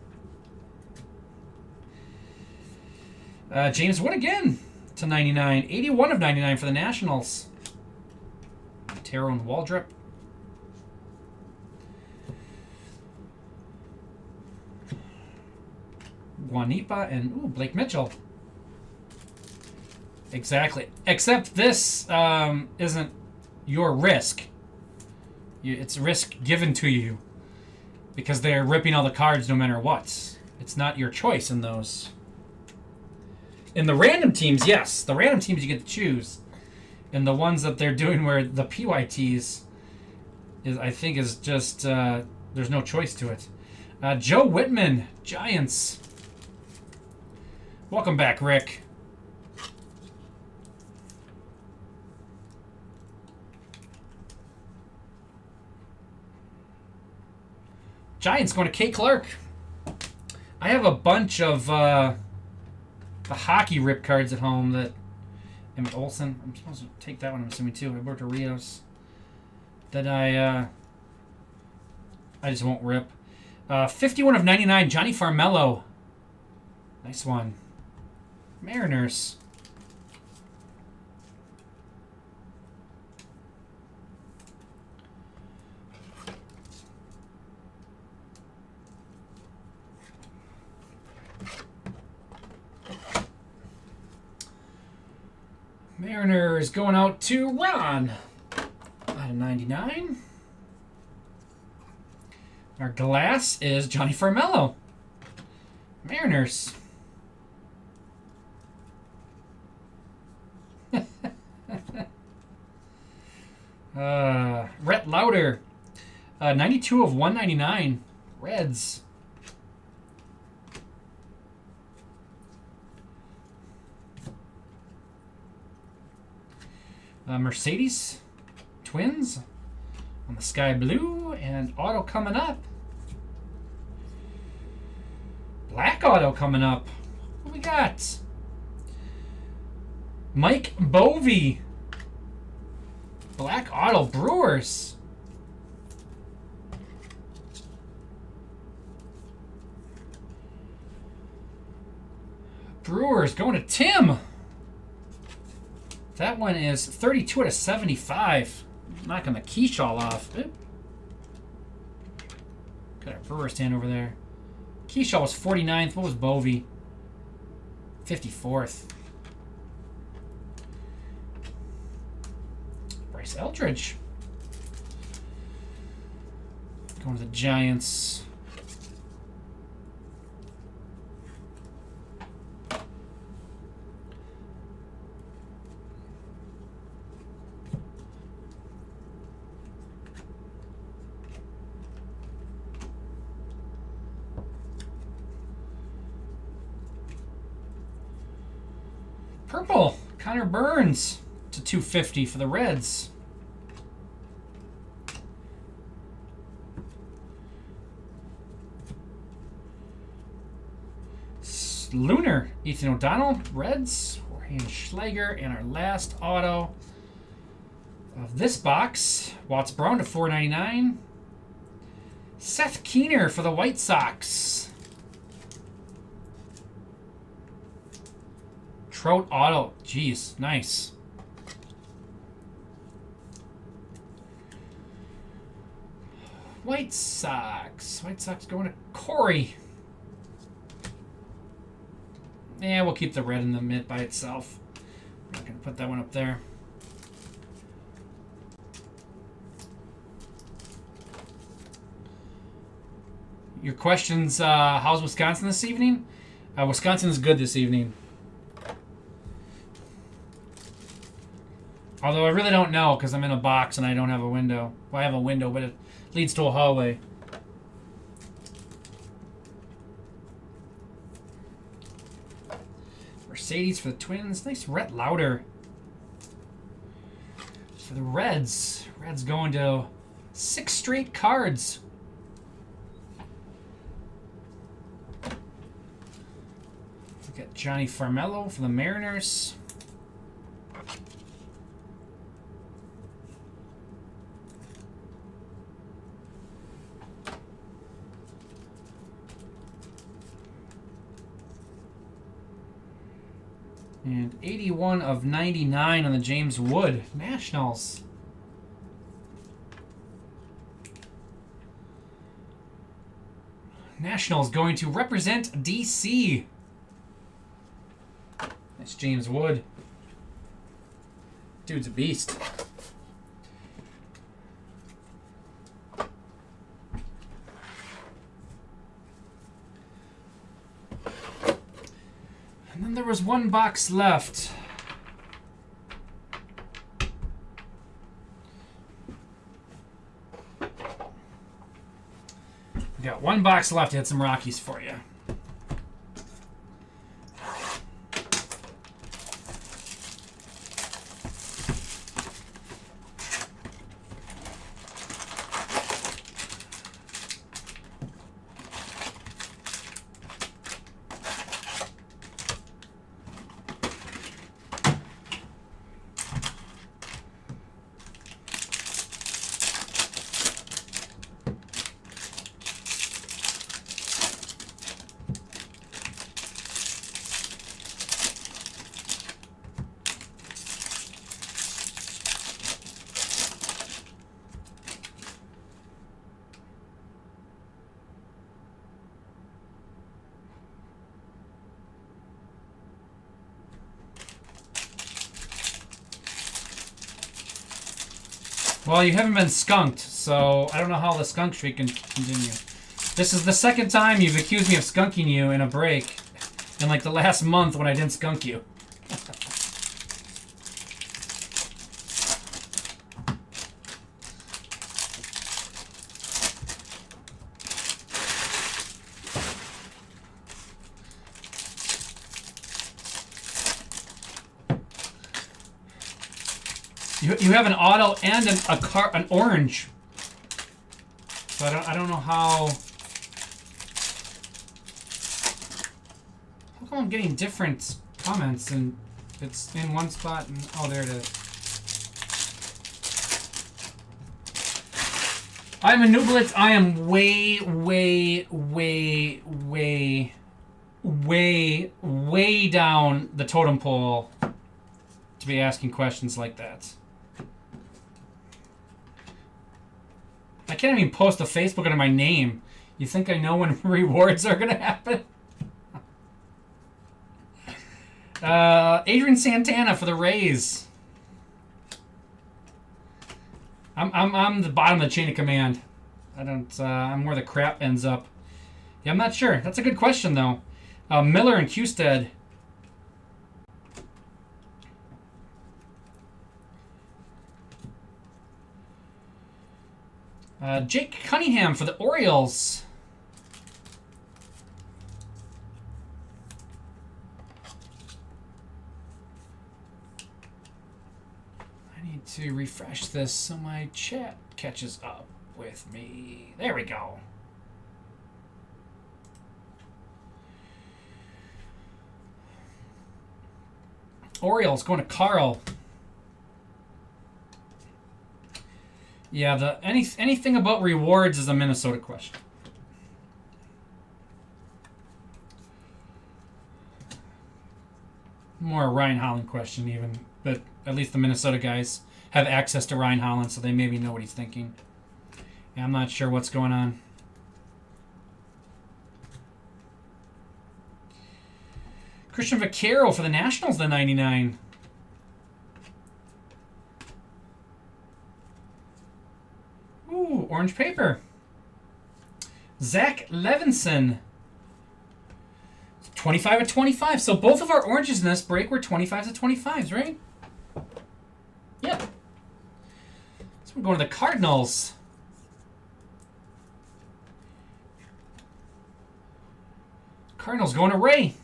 James Wood again to 99. 81 of 99 for the Nationals. Tyrone Waldrop. Guanipa and Blake Mitchell. Exactly. Except this isn't your risk. It's risk given to you. Because they're ripping all the cards no matter what. It's not your choice in those. In the random teams, yes. The random teams you get to choose. And the ones that they're doing where the PYTs is, I think, is just there's no choice to it. Joe Whitman, Giants. Welcome back, Rick. Giants going to Kate Clark. I have a bunch of the hockey rip cards at home that Emmett Olson. I'm supposed to take that one, I'm assuming, too. Roberto Rios. That I just won't rip. 51 of 99, Johnny Farmello. Nice one. Mariners. Mariners going out to Ron. Out of 99. Our glass is Johnny Farmello. Mariners. Rhett Lauder. 92 of 199. Reds. Mercedes Twins on the sky blue, and auto coming up. Black auto coming up. What we got? Mike Bovey. Black Auto Brewers. Brewers going to Tim. That one is 32 out of 75. Knocking the Keyshaw off. Oop. Got our Brewer stand over there. Keyshaw was 49th. What was Bovey? 54th. Bryce Eldridge. Going to the Giants. Purple, Connor Burns to 250 for the Reds. Lunar, Ethan O'Donnell, Reds, Jorge Schleger, and our last auto of this box, Watts Brown to 499. Seth Keener for the White Sox. Trout auto. Jeez, nice. White Sox. White Sox going to Corey. Yeah, we'll keep the red in the mid by itself. I'm not going to put that one up there. Your questions, how's Wisconsin this evening? Wisconsin is good this evening. Although I really don't know because I'm in a box and I don't have a window. Well, I have a window, but it leads to a hallway. Mercedes for the Twins. Nice Rhett Lauder. For the Reds. Reds going to 6 straight cards. We got Johnny Farmello for the Mariners. And 81 of 99 on the James Wood Nationals. Nationals going to represent DC. That's James Wood. Dude's a beast. And then there was one box left. We got one box left. I had some Rockies for you. Well, you haven't been skunked, so I don't know how the skunk streak can continue. This is the second time you've accused me of skunking you in a break in like the last month when I didn't skunk you. You have an auto and an orange. So I don't know how. How come I'm getting different comments and it's in one spot and oh, there it is. I'm a Nublitz. I am way, way, way, way, way, way down the totem pole to be asking questions like that. I can't even post a Facebook under my name. You think I know when rewards are going to happen? Adrian Santana for the Rays. I'm the bottom of the chain of command. I don't. I'm where the crap ends up. Yeah, I'm not sure. That's a good question though. Miller and Husted. Jake Cunningham for the Orioles. To refresh this so my chat catches up with me. There we go. Orioles going to Carl. Yeah, anything about rewards is a Minnesota question. More a Ryan Holland question even, but at least the Minnesota guys have access to Ryan Holland, so they maybe know what he's thinking. Yeah, I'm not sure what's going on. Christian Vaquero for the Nationals, the 99. Ooh, orange paper. Zach Levinson. 25 of 25. So both of our oranges in this break were 25s of 25s, right? Yep. So we're going to the Cardinals. Cardinals going to Ray.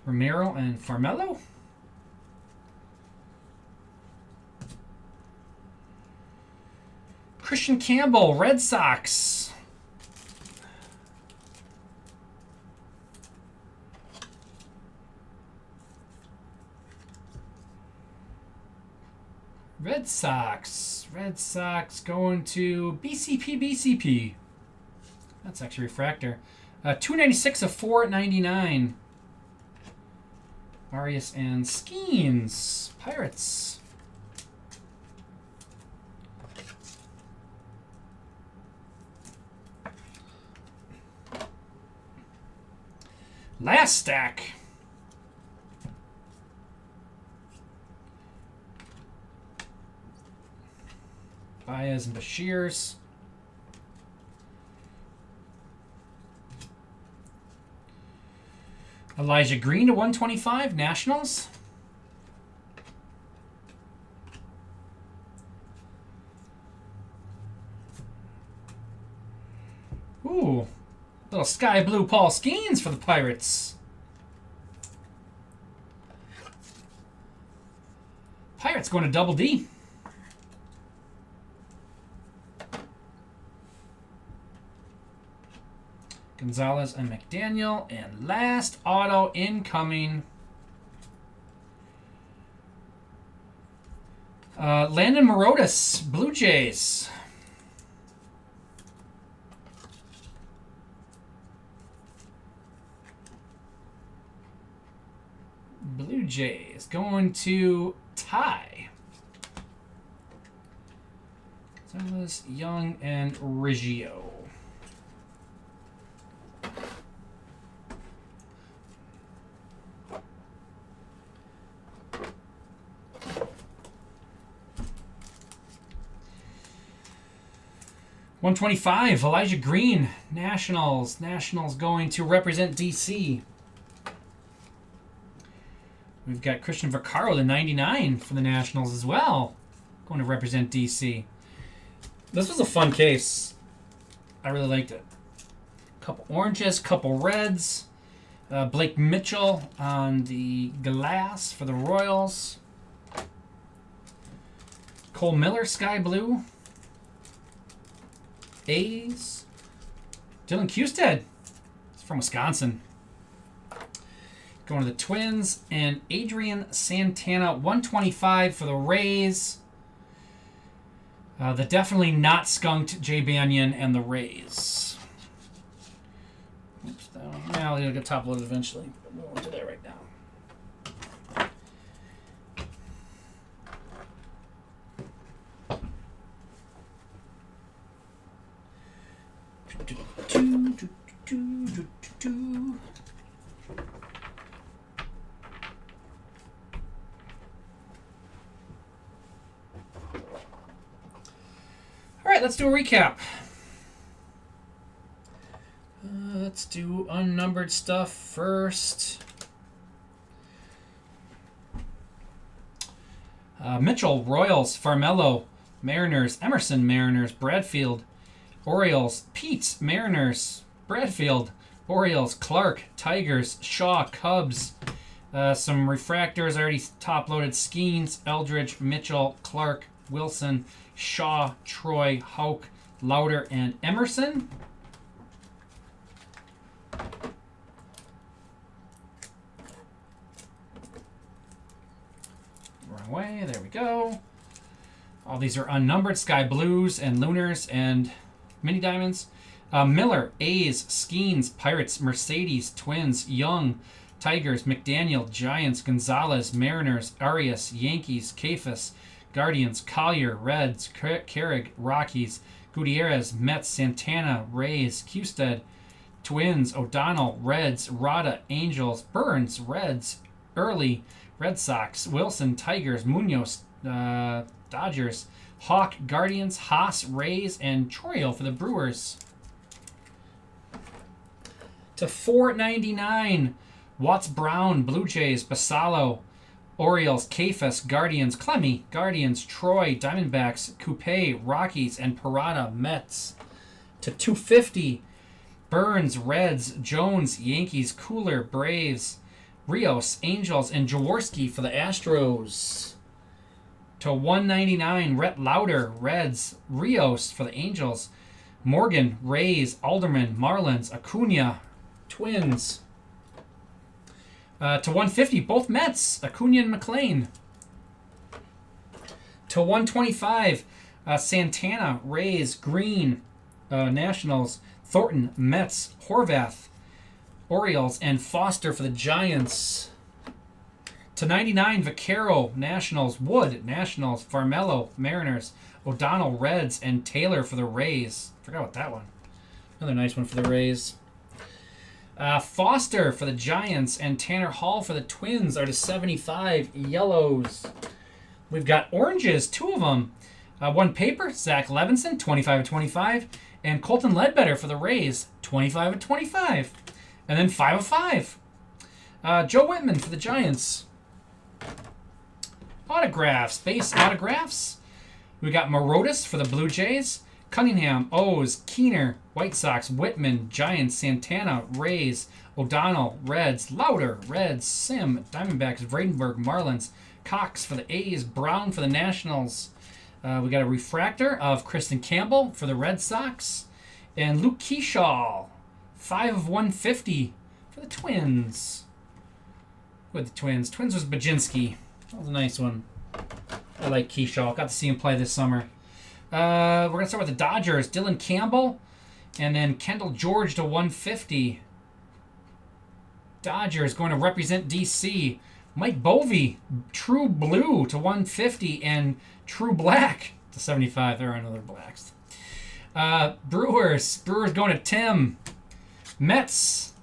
Romero and Farmelo. Christian Campbell, Red Sox. Red Sox going to BCP. That's actually refractor. 296 of 499. Arias and Skeens, Pirates. Last stack. Baez and Bashirs. Elijah Green to 125, Nationals. Ooh, little sky blue Paul Skeens for the Pirates. Pirates going to Double D. Gonzalez and McDaniel. And last auto incoming. Landon Morotis, Blue Jays. Blue Jays going to Ty. Gonzalez, Young, and Riggio. $125, Elijah Green, Nationals. Nationals going to represent DC. We've got Christian Vaccaro, the 99 for the Nationals as well, going to represent DC. This was a fun case. I really liked it. Couple oranges, couple reds. Blake Mitchell on the glass for the Royals. Cole Miller, sky blue. A's. Dylan Husted. He's from Wisconsin. Going to the Twins. And Adrian Santana, 125 for the Rays. The definitely not skunked Jay Banyan and the Rays. Oops, now they'll get top loaded eventually. We won't do that right now. All right, let's do a recap. Let's do unnumbered stuff first. Mitchell, Royals, Farmello, Mariners, Emerson, Mariners, Bradfield, Orioles, Pete, Mariners, Bradfield, Orioles, Clark, Tigers, Shaw, Cubs. Some refractors, already top-loaded. Skeens, Eldridge, Mitchell, Clark, Wilson, Shaw, Troy, Houck, Lauder, and Emerson. Wrong way. There we go. All these are unnumbered. Sky Blues and Lunars and Mini Diamonds. Miller, A's, Skeens, Pirates, Mercedes, Twins, Young, Tigers, McDaniel, Giants, Gonzalez, Mariners, Arias, Yankees, Kafis, Guardians, Collier, Reds, Carrig, Rockies, Gutierrez, Mets, Santana, Rays, Kusted, Twins, O'Donnell, Reds, Rada, Angels, Burns, Reds, Early, Red Sox, Wilson, Tigers, Munoz, Dodgers, Hawk, Guardians, Haas, Rays, and Troyo for the Brewers. To $4.99, Watts Brown, Blue Jays, Basalo, Orioles, Kafis, Guardians, Clemmy, Guardians, Troy, Diamondbacks, Coupe, Rockies, and Parada, Mets. To $2.50, Burns, Reds, Jones, Yankees, Cooler, Braves, Rios, Angels, and Jaworski for the Astros. To $1.99, Rhett Lauder, Reds, Rios for the Angels, Morgan, Rays, Alderman, Marlins, Acuna, Twins. To $1.50, both Mets, Acuna and McLean. To $1.25, Santana, Rays, Green, Nationals, Thornton, Mets, Horvath, Orioles, and Foster for the Giants. To $99, Vaquero, Nationals, Wood, Nationals, Farmello, Mariners, O'Donnell, Reds, and Taylor for the Rays. Forgot about that one. Another nice one for the Rays. Foster for the Giants and Tanner Hall for the Twins are to $75. Yellows. We've got oranges, two of them. One paper, Zach Levinson, 25/25, and Colton Ledbetter for the Rays, 25/25, and then 5 of 5. Joe Whitman for the Giants. Autographs, base autographs. We got Morotis for the Blue Jays, Cunningham, O's, Keener, White Sox, Whitman, Giants, Santana, Rays, O'Donnell, Reds, Lauder, Reds, Sim, Diamondbacks, Vradenburg, Marlins, Cox for the A's, Brown for the Nationals. We got a refractor of Kristen Campbell for the Red Sox, and Luke Keyshaw, 5 of 150 for the Twins. With the Twins. Twins was Bajinski. That was a nice one. I like Keyshaw. Got to see him play this summer. We're going to start with the Dodgers. Dylan Campbell. And then Kendall George to 150. Dodgers going to represent D.C. Mike Bovey. True Blue to 150. And True Black to 75. There are no other blacks. Brewers. Brewers going to Tim. Mets.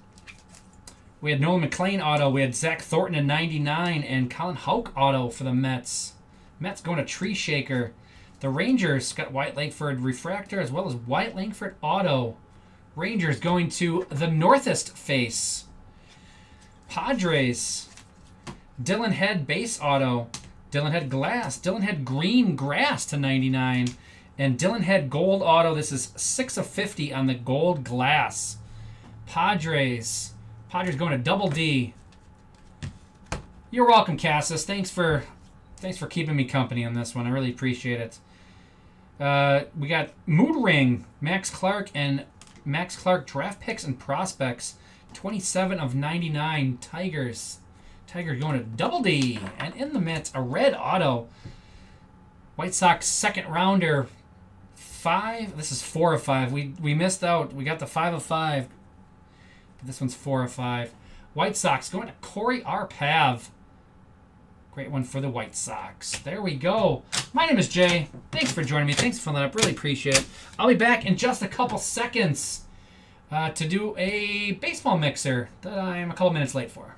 We had Nolan McLean auto. We had Zach Thornton in 99 and Colin Houck auto for the Mets. Mets going to Tree Shaker. The Rangers got Wyatt Langford refractor as well as Wyatt Langford auto. Rangers going to the Northest face. Padres. Dylan Head base auto. Dylan Head glass. Dylan Head green grass to 99. And Dylan Head gold auto. This is 6 of 50 on the gold glass. Padres. Padres going to Double D. You're welcome, Cassis. Thanks for keeping me company on this one. I really appreciate it. We got Mood Ring, Max Clark, and Max Clark draft picks and prospects. 27 of 99. Tigers. Tiger going to double D. And in the Mets, a red auto. White Sox second rounder. 5. This is 4 of 5. We missed out. We got the 5 of 5. But this one's 4 of 5. White Sox going to Corey R. Pav. Great one for the White Sox. There we go. My name is Jay. Thanks for joining me. Thanks for filling that up. Really appreciate it. I'll be back in just a couple seconds to do a baseball mixer that I'm a couple minutes late for.